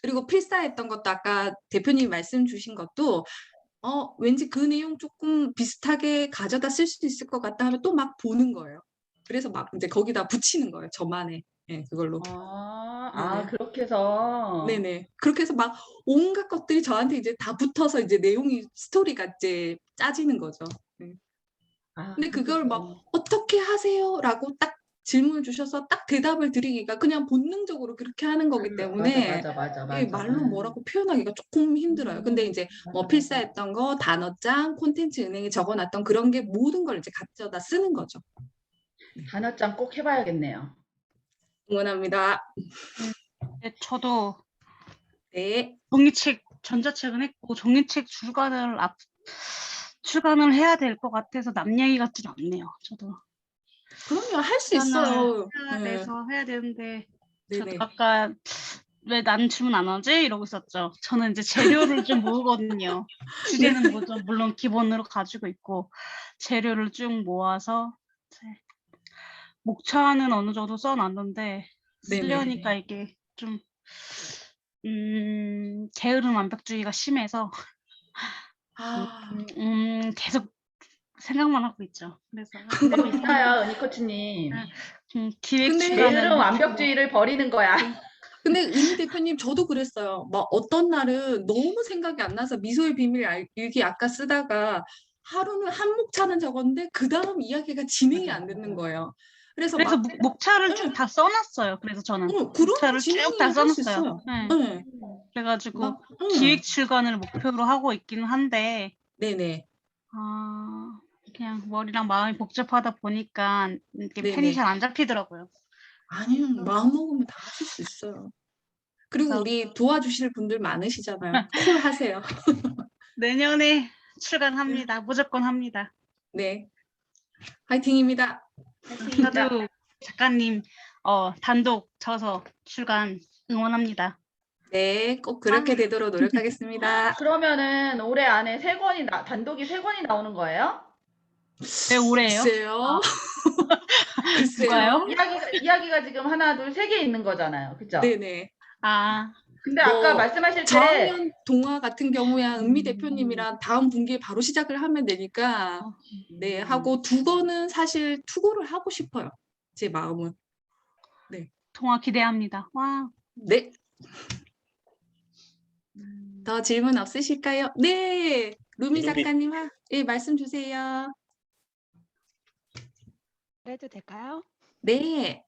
그리고 필사했던 것도 아까 대표님이 말씀 주신 것도 왠지 그 내용 조금 비슷하게 가져다 쓸 수 있을 것 같다 하면 또 막 보는 거예요. 그래서 막 이제 거기다 붙이는 거예요. 저만의. 예, 그걸로. 네네. 그렇게 해서. 네네. 그렇게 해서 막 온갖 것들이 저한테 이제 다 붙어서 이제 내용이 스토리가 이제 짜지는 거죠. 네. 근데 그렇게 그걸 막 좀. "어떻게 하세요?"라고 딱 질문을 주셔서 딱 대답을 드리기가 그냥 본능적으로 그렇게 하는 거기 맞아, 때문에 맞아, 맞아, 예 맞아. 말로 뭐라고 표현하기가 쪼끔 힘들어요. 근데 이제 맞아, 뭐 맞아. 필사했던 거, 단어장, 콘텐츠 은행에 적어 놨던 그런 게 모든 걸 이제 가져다 쓰는 거죠. 단어장 꼭 해봐야겠네요. 응원합니다. 네, 저도 네. 종이책, 전자책은 했고, 종이책 출간을 해야 될 것 같아서 남 얘기 같진 않네요. 저도 그럼요. 할 수 출간을 있어요. 해야 예. 돼서 해야 되는데, 저도 네네. 아까 왜 난 질문 안 하지? 이러고 있었죠. 저는 이제 재료를 좀 모으거든요. 주제는 네네. 물론 기본으로 가지고 있고, 재료를 쭉 모아서, 이제 목차는 어느 정도 써놨는데, 네네. 쓰려니까 이게 좀, 게으름 완벽주의가 심해서, 아. 계속 생각만 하고 있죠. 그래서 재밌어요, 은희 코치님. 기획 근데 게으름 주간은 완벽주의를 버리는 거야. 근데 은희 대표님 저도 그랬어요. 막 어떤 날은 너무 생각이 안 나서 미소의 비밀 일기 아까 쓰다가 하루는 한 목차는 적었는데 그 다음 이야기가 진행이 맞아요, 안 되는 맞아요. 거예요. 그래서 그래서 막 목차를 쭉 다 써놨어요. 그래서 저는 그러면 목차를 쭉 다 진행을 할 수 써놨어요. 있어요. 네. 네, 그래가지고 막, 기획 출간을 목표로 하고 있기는 한데 네네, 그냥 머리랑 마음이 복잡하다 보니까 이게 펜이 네네. 잘 안 잡히더라고요. 아니요, 마음 먹으면 다 하실 수 있어요. 그리고 그래서 우리 도와주실 분들 많으시잖아요. 콜 하세요. 내년에 출간합니다. 무조건 합니다. 네, 화이팅입니다. 화이팅입니다. 저도 작가님 단독 저서 출간 응원합니다. 네, 꼭 그렇게 되도록 노력하겠습니다. 그러면은 올해 안에 단독이 3권이 나오는 거예요? 왜 올해예요? 글쎄요. 누가요? 글쎄요. 이야기가 지금 하나, 둘, 3개 있는 거잖아요. 그죠? 네네. 근데 아까 뭐 말씀하실 때 저학년 동화 같은 경우야 은미 대표님이랑 다음 분기에 바로 시작을 하면 되니까 네 하고 두 권은 사실 투고를 하고 싶어요. 제 마음은. 동화 기대합니다. 와. 네. 더 질문 없으실까요? 네. 루미 이름이 작가님 예, 말씀 주세요. 해도 될까요? 네.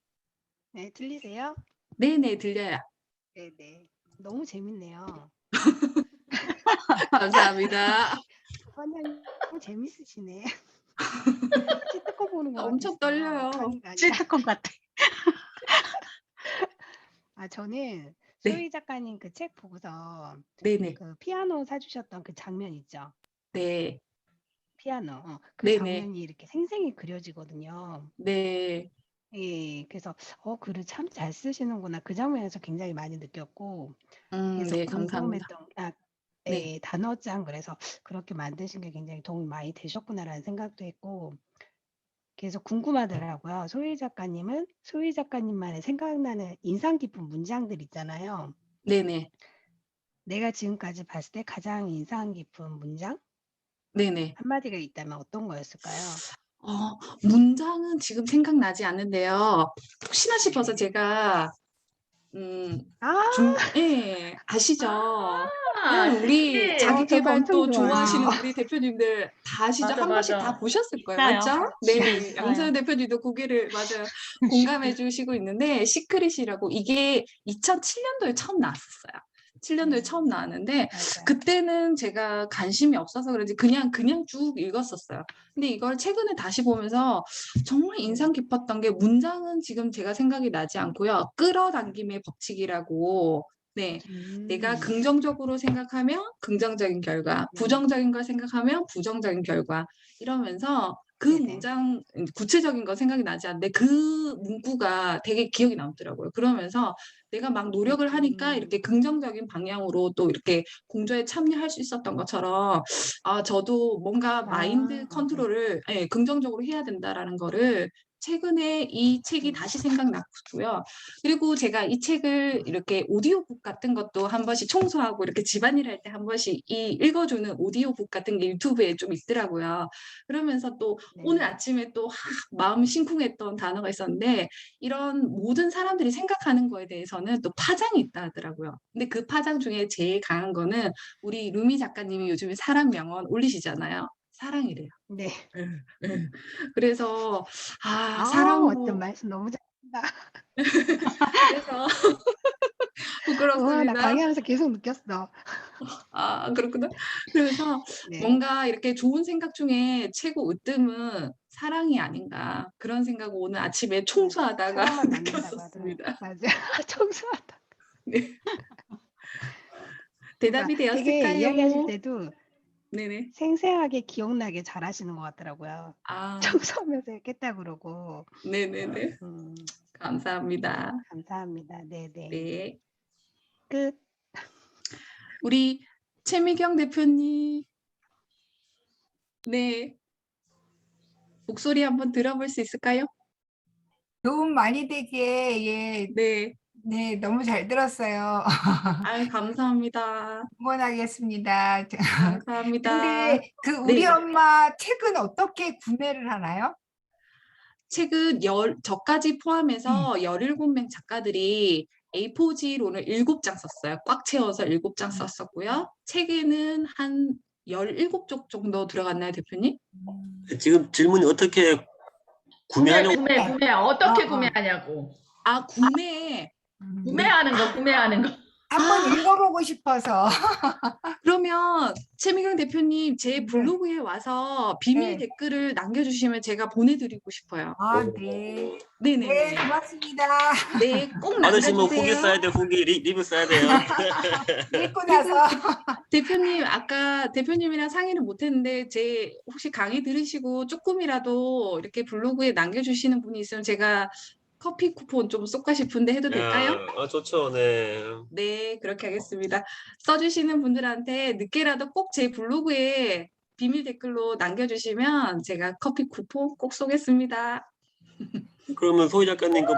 네, 들리세요? 네네 들려요. 네네. 너무 재밌네요. 감사합니다. 선생님 너무 재밌으시네. 찌뜨거 보는 것 엄청 같았어요. 떨려요. 강의가 아니라. 찔트콘 같아. 저는 네. 소희 작가님 그 책 보고서 네네. 그 피아노 사주셨던 그 장면 있죠? 네. 피아노. 그 네네. 장면이 이렇게 생생히 그려지거든요. 네. 예, 그래서 글을 참 잘 쓰시는구나. 그 장면에서 굉장히 많이 느꼈고, 그래서 네, 감사합니다. 궁금했던 네. 단어장 그래서 그렇게 만드신 게 굉장히 도움이 많이 되셨구나라는 생각도 했고, 그래서 궁금하더라고요. 소희 작가님은 소희 작가님만의 생각나는 인상 깊은 문장들 있잖아요. 네네. 내가 지금까지 봤을 때 가장 인상 깊은 문장 네네. 한마디가 있다면 어떤 거였을까요? 문장은 지금 생각나지 않는데요. 혹시나 싶어서 네. 제가 아, 예, 아시죠? 우리 씨. 저도 자기계발 엄청 또 좋아해요. 좋아하시는 우리 대표님들 다 아시죠? 맞아, 한 번씩 다 맞아. 보셨을 거예요. 있어요. 맞죠? 집에 네, 있어요. 양서연 대표님도 고개를 맞아요. 공감해 주시고 있는데 시크릿이라고 이게 2007년도에 처음 나왔었어요. 7년도에 처음 나왔는데 맞아요. 그때는 제가 관심이 없어서 그런지 그냥 쭉 읽었었어요. 근데 이걸 최근에 다시 보면서 정말 인상 깊었던 게 문장은 지금 제가 생각이 나지 않고요. 끌어당김의 법칙이라고 네. 내가 긍정적으로 생각하면 긍정적인 결과, 부정적인 걸 생각하면 부정적인 결과 이러면서 그 네네. 문장 구체적인 거 생각이 나지 않는데 그 문구가 되게 기억이 남더라고요. 그러면서 내가 막 노력을 하니까 이렇게 긍정적인 방향으로 또 이렇게 공조에 참여할 수 있었던 것처럼 저도 뭔가 마인드 맞아요. 컨트롤을 예, 긍정적으로 해야 된다라는 거를 최근에 이 책이 다시 생각났고요. 그리고 제가 이 책을 이렇게 오디오북 같은 것도 한 번씩 청소하고 이렇게 집안일 할 때 한 번씩 읽어주는 오디오북 같은 게 유튜브에 좀 있더라고요. 그러면서 또 오늘 아침에 또 마음 심쿵했던 단어가 있었는데 이런 모든 사람들이 생각하는 거에 대해서는 또 파장이 있다 하더라고요. 근데 그 파장 중에 제일 강한 거는 우리 루미 작가님이 요즘에 사람 명언 올리시잖아요. 사랑이래요. 네. 그래서 어떤 사랑도 말씀 너무 잘한다. 그래서 나 부끄럽습니다. 강의하면서 계속 느꼈어. 그렇구나. 그래서 네. 뭔가 이렇게 좋은 생각 중에 최고 으뜸은 사랑이 아닌가 그런 생각을 오늘 아침에 청소하다가 사랑만 낳는다고 하더라고요. 느꼈었습니다. 맞아요. 청소하다. 네. 대답이 되게 이야기하실 되었을까요? 때도 네네. 생생하게 기억나게 잘하시는 것 같더라고요. 청소하면서 했겠다 그러고. 네네네. 감사합니다. 감사합니다. 네네. 네. 끝. 우리 최미경 대표님. 네. 목소리 한번 들어볼 수 있을까요? 도움 많이 되게 네. 네, 너무 잘 들었어요. 감사합니다. 응원하겠습니다. 감사합니다. 근데 우리 네. 엄마 책은 어떻게 구매를 하나요? 책은 저까지 포함해서 17명 작가들이 A4지로는 7장 썼어요. 꽉 채워서 7장 썼었고요. 책에는 한 17쪽 정도 들어갔나요, 대표님? 지금 질문이 어떻게 구매하냐고. 구매. 어떻게 어. 구매하냐고. 아, 구매. 구매하는 거. 한번 읽어보고 싶어서. 그러면 최미경 대표님 제 네. 블로그에 와서 비밀 네. 댓글을 남겨주시면 제가 보내드리고 싶어요. 아, 네. 네네네. 네, 고맙습니다. 네, 꼭 받으시면 후기 남겨주세요. 써야 돼. 후기 리뷰 써야 돼요. 읽고 나서. 대표님, 아까 대표님이랑 상의를 못했는데 제 혹시 강의 들으시고 조금이라도 이렇게 블로그에 남겨주시는 분이 있으면 제가 커피 쿠폰 좀 쏠까 싶은데 해도 될까요? 좋죠. 네. 네, 그렇게 하겠습니다. 써주시는 분들한테 늦게라도 꼭 제 블로그에 비밀 댓글로 남겨주시면 제가 커피 쿠폰 꼭 쏘겠습니다. 그러면 소희 작가님 그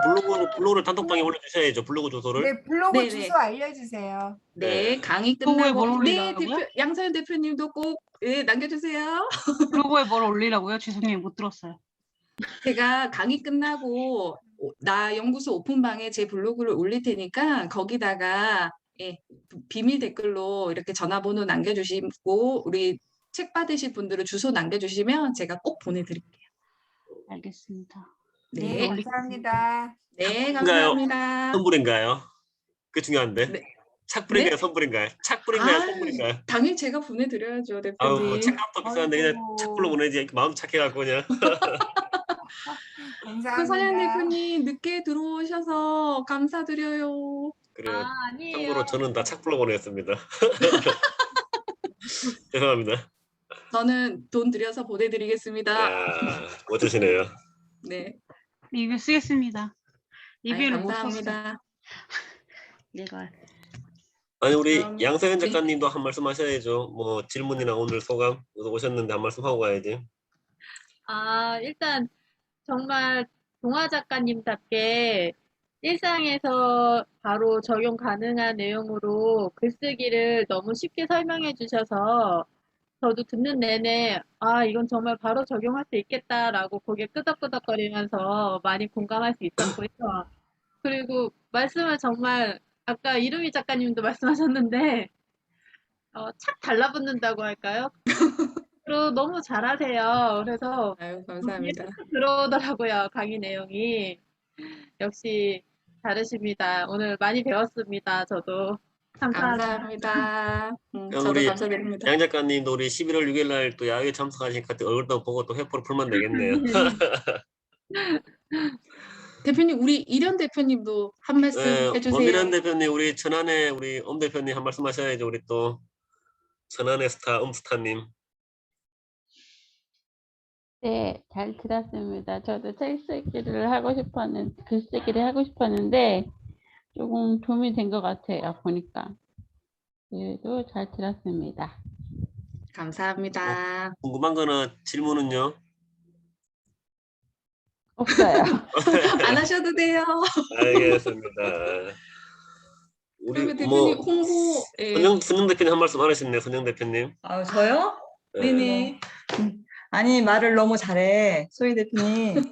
블로그를 단톡방에 올려주셔야죠. 블로그 주소를. 네, 블로그 네네. 주소 알려주세요. 네, 네. 강의 블로그에 끝나고 뭘 네, 올리라고요? 양서연 대표님도 꼭 남겨주세요. 블로그에 뭘 올리라고요? 죄송해요. 못 들었어요. 제가 강의 끝나고 나 연구소 오픈방에 제 블로그를 올릴 테니까 거기다가 비밀 댓글로 이렇게 전화번호 남겨주시고 우리 책 받으실 분들은 주소 남겨주시면 제가 꼭 보내드릴게요. 알겠습니다. 네, 네, 감사합니다. 네, 감사합니다. 선물인가요? 그게 중요한데. 네. 착불인가요? 네? 선불인가요? 착불인가요? 아, 선불인가요? 당연히 제가 보내드려야죠, 아우, 대표님. 책값도 비싼데 그냥 아이고. 착불로 보내지. 마음 착해갖고 그냥. 서연 감사합니다. 대표님 늦게 들어오셔서 감사드려요. 그래요. 아니에요. 참고로 저는 다 착불로 보냈습니다. 죄송합니다. 저는 돈 들여서 보내드리겠습니다. 야, 멋지시네요. 네, 리뷰 쓰겠습니다. 리뷰를 못 썼어요. 감사합니다. 내가 아니 우리 그럼, 양서연 네. 작가님도 한 말씀 하셔야죠. 뭐 질문이나 오늘 소감 오셨는데 한 말씀 하고 가야지. 일단 정말 동화 작가님답게 일상에서 바로 적용 가능한 내용으로 글쓰기를 너무 쉽게 설명해 주셔서 저도 듣는 내내 이건 정말 바로 적용할 수 있겠다라고 고개 끄덕끄덕거리면서 많이 공감할 수 있었고요. 그리고 말씀을 정말 아까 이루미 작가님도 말씀하셨는데 착 달라붙는다고 할까요? 너무 잘하세요. 그래서 아유, 감사합니다. 들어오더라고요, 강의 내용이. 역시 다르십니다. 오늘 많이 배웠습니다, 저도. 감사합니다. 감사합니다. 그럼 저도 우리 감사드립니다. 양 작가님도 우리 11월 6일 날 또 야외 참석하시니까 또 얼굴도 보고 또 회포를 풀면 되겠네요. 대표님, 우리 이련 대표님도 한 말씀 해주세요. 엄미란 대표님, 우리 천안의 우리 엄 대표님 한 말씀 하셔야죠. 우리 또 천안의 스타, 엄스타님. 네, 잘 들었습니다. 저도 글쓰기를 하고 싶었는데 조금 도움이 된 것 같아요. 보니까. 그래도 잘 들었습니다. 감사합니다. 궁금한 거나 질문은요? 없어요. 안 하셔도 돼요. 알겠습니다. 우리 그러면 뭐 대표님 홍보. 선영 대표님 한 말씀 안 하셨네요. 선영 대표님. 저요? 네네. 아니, 말을 너무 잘해, 소희 대표님.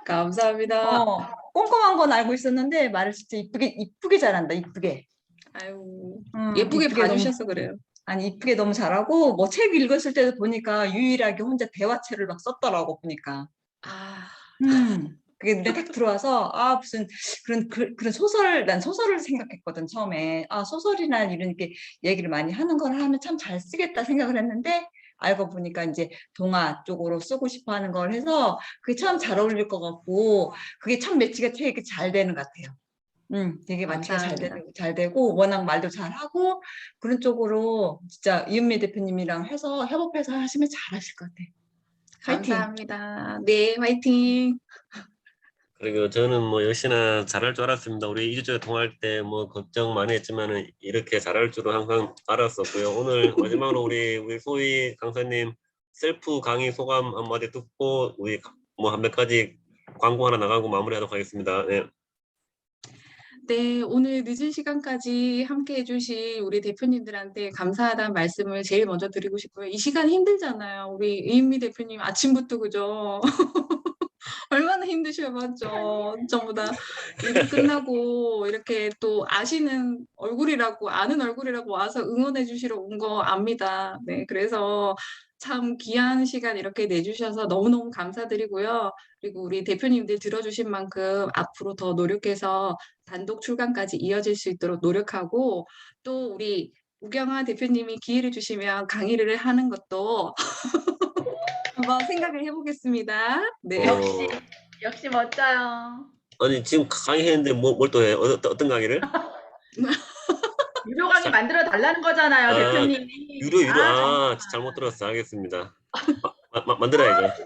감사합니다. 꼼꼼한 건 알고 있었는데, 말을 진짜 이쁘게 잘한다, 이쁘게. 아유, 예쁘게 이쁘게 봐주셔서 그래요. 아니, 이쁘게 너무 잘하고, 뭐 책 읽었을 때도 보니까 유일하게 혼자 대화체를 막 썼더라고, 보니까. 그게 눈에 딱 들어와서, 무슨 그런 소설, 난 소설을 생각했거든, 처음에. 소설이나 이런 이렇게 얘기를 많이 하는 걸 하면 참 잘 쓰겠다 생각을 했는데, 알고 보니까 이제 동화 쪽으로 쓰고 싶어 하는 걸 해서 그게 참 잘 어울릴 것 같고, 그게 참 매치가 되게 잘 되는 것 같아요. 되게 매치가 잘 되고, 워낙 말도 잘하고, 그런 쪽으로 진짜 이은미 대표님이랑 해서 협업해서 하시면 잘하실 것 같아요. 화이팅! 감사합니다. 네, 화이팅. 그리고 저는 뭐 역시나 잘할 줄 알았습니다. 우리 2주 통화할 때 뭐 걱정 많이 했지만은 이렇게 잘할 줄은 항상 알았었고요. 오늘 마지막으로 우리 소희 강사님 셀프 강의 소감 한마디 듣고 우리 뭐 몇 가지 광고 하나 나가고 마무리하도록 하겠습니다. 네. 네, 오늘 늦은 시간까지 함께 해주신 우리 대표님들한테 감사하다는 말씀을 제일 먼저 드리고 싶고요. 이 시간 힘들잖아요. 우리 이은미 대표님 아침부터 그죠? 얼마나 힘드셔요, 맞죠? 전부 다 일이 끝나고 이렇게 또 아시는 얼굴이라고, 아는 얼굴이라고 와서 응원해 주시러 온 거 압니다. 네, 그래서 참 귀한 시간 이렇게 내주셔서 너무너무 감사드리고요. 그리고 우리 대표님들 들어주신 만큼 앞으로 더 노력해서 단독 출강까지 이어질 수 있도록 노력하고, 또 우리 우경아 대표님이 기회를 주시면 강의를 하는 것도 한번 생각을 해보겠습니다. 네. 역시 역시 멋져요. 아니 지금 강의했는데 뭘 또 해? 어떤 강의를? 유료 강의 만들어 달라는 거잖아요, 아, 대표님이. 유료 정말. 잘못 들었어. 알겠습니다. 만들어야죠.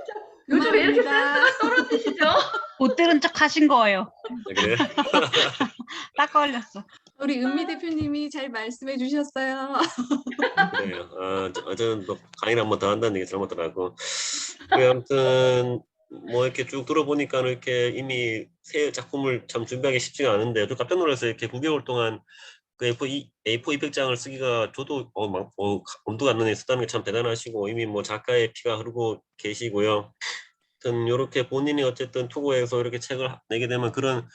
요즘 왜 이렇게 그만입니다. 센스가 떨어지시죠? 못 들은 척 하신 거예요. 네, 그래요? 딱 걸렸어. 우리 은미 대표님이 잘 말씀해 주셨어요. 그래요. 저는 또 강의를 한 번 더 한다는 얘기 잘못하고. 아무튼 뭐 이렇게 쭉 들어보니까 이렇게 이미 새 작품을 참 준비하기 쉽지가 않은데, 저 깜짝 놀라서 이렇게 9개월 동안 그 A4 200장을 쓰기가 저도 엄두가 안 나네. 쓰다는 게 참 대단하시고, 이미 뭐 작가의 피가 흐르고 계시고요. 하여튼 이렇게 본인이 어쨌든 투고해서 이렇게 책을 내게 되면 그런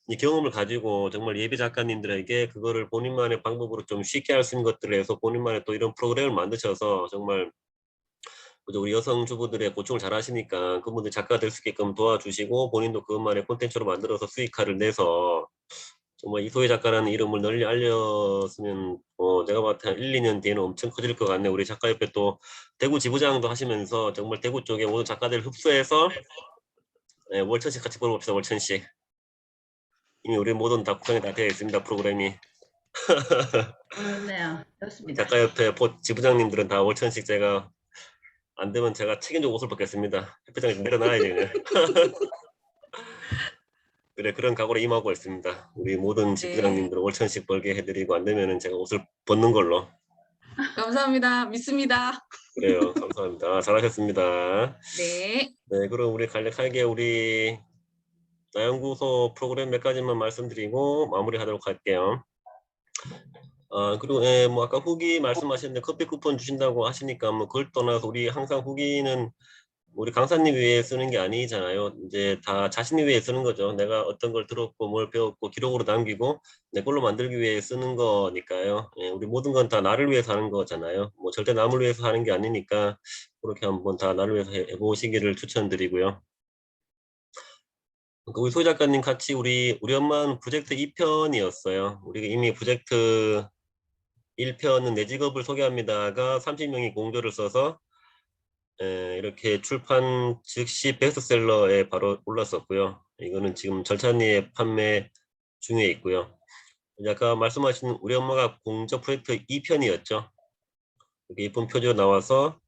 이 경험을 가지고 정말 예비 작가님들에게 그거를 본인만의 방법으로 좀 쉽게 할 수 있는 것들을 해서 본인만의 또 이런 프로그램을 만드셔서 정말 우리 여성 주부들의 고충을 잘 하시니까 그분들 작가가 될 수 있게끔 도와주시고, 본인도 그것만의 콘텐츠로 만들어서 수익화를 내서 정말 이소희 작가라는 이름을 널리 알렸으면 내가 봤을 때 한 1, 2년 뒤에는 엄청 커질 것 같네. 우리 작가협회 또 대구 지부장도 하시면서 정말 대구 쪽에 모든 작가들 흡수해서 월천식 같이 벌어봅시다. 월천식. 이미 우리 모든 다 구성이 다 되어 있습니다. 프로그램이. 좋네요. 좋습니다. 작가협회 지부장님들은 다 월천식 제가 안 되면 제가 책임져 옷을 벗겠습니다. 협회장님 내려놔야지 그냥. 그래, 그런 각오로 임하고 있습니다. 우리 모든 지부장님들 월천식 벌게 해드리고, 안 되면은 제가 옷을 벗는 걸로. 감사합니다. 믿습니다. 그래요. 감사합니다. 잘하셨습니다. 네. 네, 그럼 우리 간략하게 우리 나연구소 프로그램 몇 가지만 말씀드리고 마무리하도록 할게요. 그리고 뭐 아까 후기 말씀하셨는데 커피 쿠폰 주신다고 하시니까 뭐 그걸 떠나서 우리 항상 후기는 우리 강사님 위해 쓰는 게 아니잖아요. 이제 다 자신을 위해 쓰는 거죠. 내가 어떤 걸 들었고 뭘 배웠고 기록으로 남기고 내 걸로 만들기 위해 쓰는 거니까요. 우리 모든 건 다 나를 위해서 하는 거잖아요. 뭐 절대 남을 위해서 하는 게 아니니까 그렇게 한번 다 나를 위해서 해보시기를 추천드리고요. 우리 소 작가님 같이 우리 엄마는 프로젝트 2편이었어요. 우리가 이미 프로젝트 1편은 내 직업을 소개합니다가 30명이 공조를 써서 이렇게 출판 즉시 베스트셀러에 바로 올랐었고요. 이거는 지금 절찬리에 판매 중에 있고요. 아까 말씀하신 우리 엄마가 공저 프로젝트 2편이었죠. 이렇게 예쁜 표지로 나와서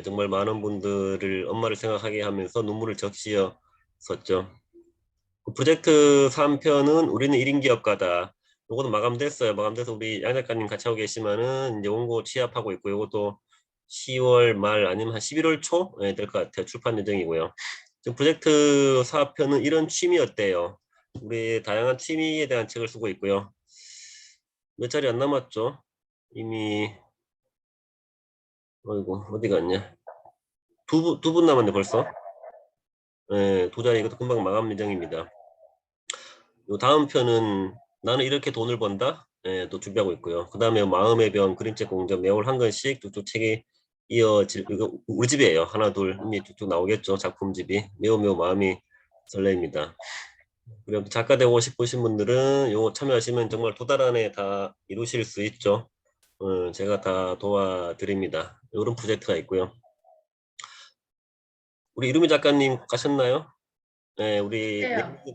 정말 많은 분들을 엄마를 생각하게 하면서 눈물을 적시었었죠. 프로젝트 3편은 우리는 1인 기업가다. 요것도 마감됐어요. 마감돼서 우리 양 작가님 같이 하고 계시면은 이제 원고 취합하고 있고, 요것도 10월 말 아니면 한 11월 초 될 것 같아요. 출판 예정이고요. 지금 프로젝트 4편은 이런 취미 어때요? 우리 다양한 취미에 대한 책을 쓰고 있고요. 몇 자리 안 남았죠? 이미 어이구 어디 갔냐? 두 분 남았네 벌써. 네, 2자리 이것도 금방 마감 예정입니다. 요 다음 편은 나는 이렇게 돈을 번다. 또 준비하고 있고요. 그 다음에 마음의 병, 그림책 공전, 매월 한 권씩 쭉쭉 책이 이어질, 이거 우리 집이에요. 하나 둘 이미 쭉쭉 나오겠죠. 작품집이 매우 마음이 설레입니다. 그리고 작가 되고 싶으신 분들은 요거 참여하시면 정말 2달 안에 다 이루실 수 있죠. 제가 다 도와드립니다. 이런 프로젝트가 있고요. 우리 이루미 작가님 가셨나요? 네, 우리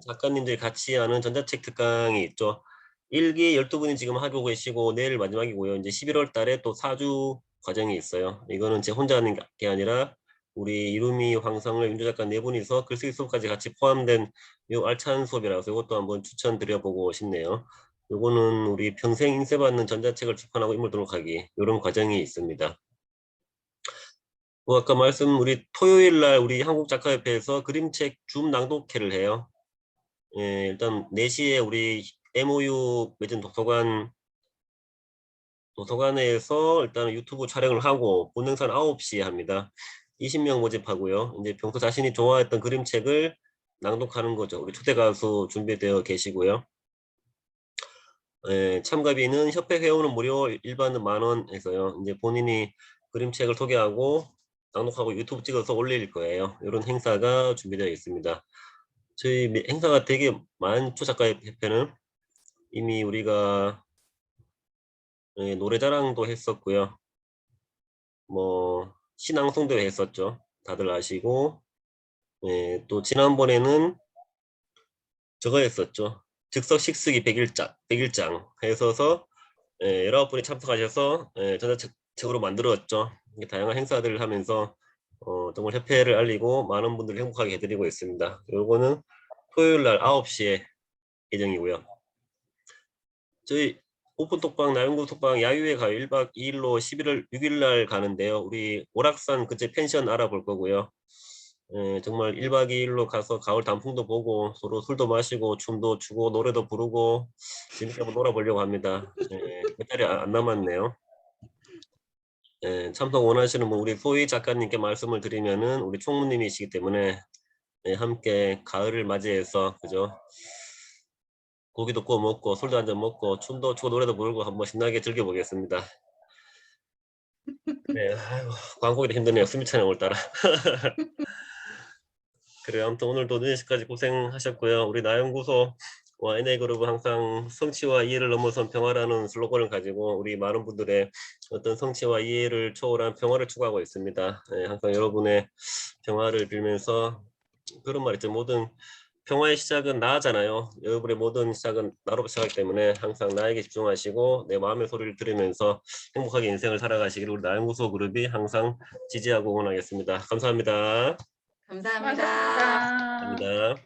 작가님들이 같이 하는 전자책 특강이 있죠. 1기 12분이 지금 하고 계시고 내일 마지막이고요. 이제 11월 달에 또 4주 과정이 있어요. 이거는 제 혼자 하는 게 아니라 우리 이루미, 황성을, 윤주 작가 4분이서 글쓰기 수업까지 같이 포함된 요 알찬 수업이라서 이것도 한번 추천드려보고 싶네요. 요거는 우리 평생 인쇄받는 전자책을 출판하고 인물 등록하기 이런 과정이 있습니다. 뭐 아까 말씀 우리 토요일 날 우리 한국작가협회에서 그림책 줌 낭독회를 해요. 일단 4시에 우리 MOU 맺은 도서관에서 일단 유튜브 촬영을 하고 본행사는 9시에 합니다. 20명 모집하고요. 이제 평소 자신이 좋아했던 그림책을 낭독하는 거죠. 우리 초대 가수 준비되어 계시고요. 참가비는 협회 회원은 무료, 일반은 만원 해서요. 이제 본인이 그림책을 소개하고 낭독하고 유튜브 찍어서 올릴 거예요. 이런 행사가 준비되어 있습니다. 저희 행사가 되게 많죠. 작가협회는 이미 우리가 노래자랑도 했었고요. 뭐 신앙송도 했었죠. 다들 아시고, 또 지난번에는 저거 했었죠. 즉석 식쓰기 100일장 해서서 19분이 참석하셔서 전자책으로 만들었죠. 이렇게 다양한 행사들을 하면서 정말 협회를 알리고 많은 분들을 행복하게 해드리고 있습니다. 요거는 토요일 날 9시에 예정이고요. 저희 오픈 톡방, 나영구 톡방 야유회 가요. 1박 2일로 11월 6일 날 가는데요. 우리 오락산 근처 펜션 알아볼 거고요. 정말 1박 2일로 가서 가을 단풍도 보고 서로 술도 마시고 춤도 추고 노래도 부르고 재밌게 한번 놀아보려고 합니다. 몇 달이 안 남았네요. 참석 원하시는 분 우리 소희 작가님께 말씀을 드리면은 우리 총무님이시기 때문에 함께 가을을 맞이해서 그죠? 고기도 구워 먹고 술도 한잔 먹고 춤도 추고 노래도 부르고 한번 신나게 즐겨보겠습니다. 네, 아이고, 광고기도 힘드네요. 숨이 차네 오늘따라. 그래요. 아무튼 오늘도 늦은 시까지 고생하셨고요. 우리 나연구소와 NA그룹은 항상 성취와 이해를 넘어선 평화라는 슬로건을 가지고 우리 많은 분들의 어떤 성취와 이해를 초월한 평화를 추구하고 있습니다. 항상 여러분의 평화를 빌면서 그런 말 있죠. 모든 평화의 시작은 나잖아요. 여러분의 모든 시작은 나로부터 시작하기 때문에 항상 나에게 집중하시고 내 마음의 소리를 들으면서 행복하게 인생을 살아가시기를 우리 나연구소 그룹이 항상 지지하고 응원하겠습니다. 감사합니다. 감사합니다. 수고하셨습니다.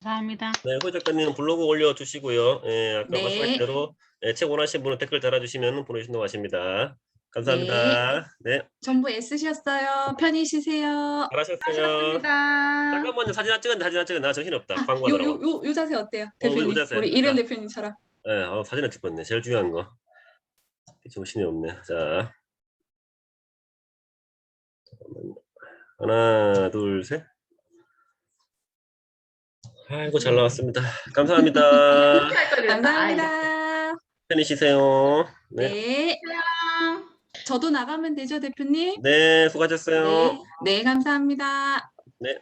감사합니다. 네, 호 작가님 블로그 올려주시고요. 아까 네. 말씀하신 대로 책 원하시는 분은 댓글 달아주시면 보내주신다고 하십니다. 네. 감사합니다. 네, 전부 애쓰셨어요. 편히 쉬세요. 잘하셨어요. 수고하셨습니다. 잠깐만요. 사진 하나 찍었는데 나 정신없다. 요 광고하느라고. 요 자세 어때요? 요 대표님. 자세. 우리 이ren 자. 대표님처럼. 네, 사진을 찍었네. 제일 중요한 거. 정신이 없네. 자, 잠깐만요. 하나, 둘, 셋. 아이고 잘 나왔습니다. 감사합니다. 할 걸 그랬다. 감사합니다. 편히 쉬세요. 네, 네. 저도 나가면 되죠, 대표님? 네, 수고하셨어요. 네. 네, 감사합니다. 네.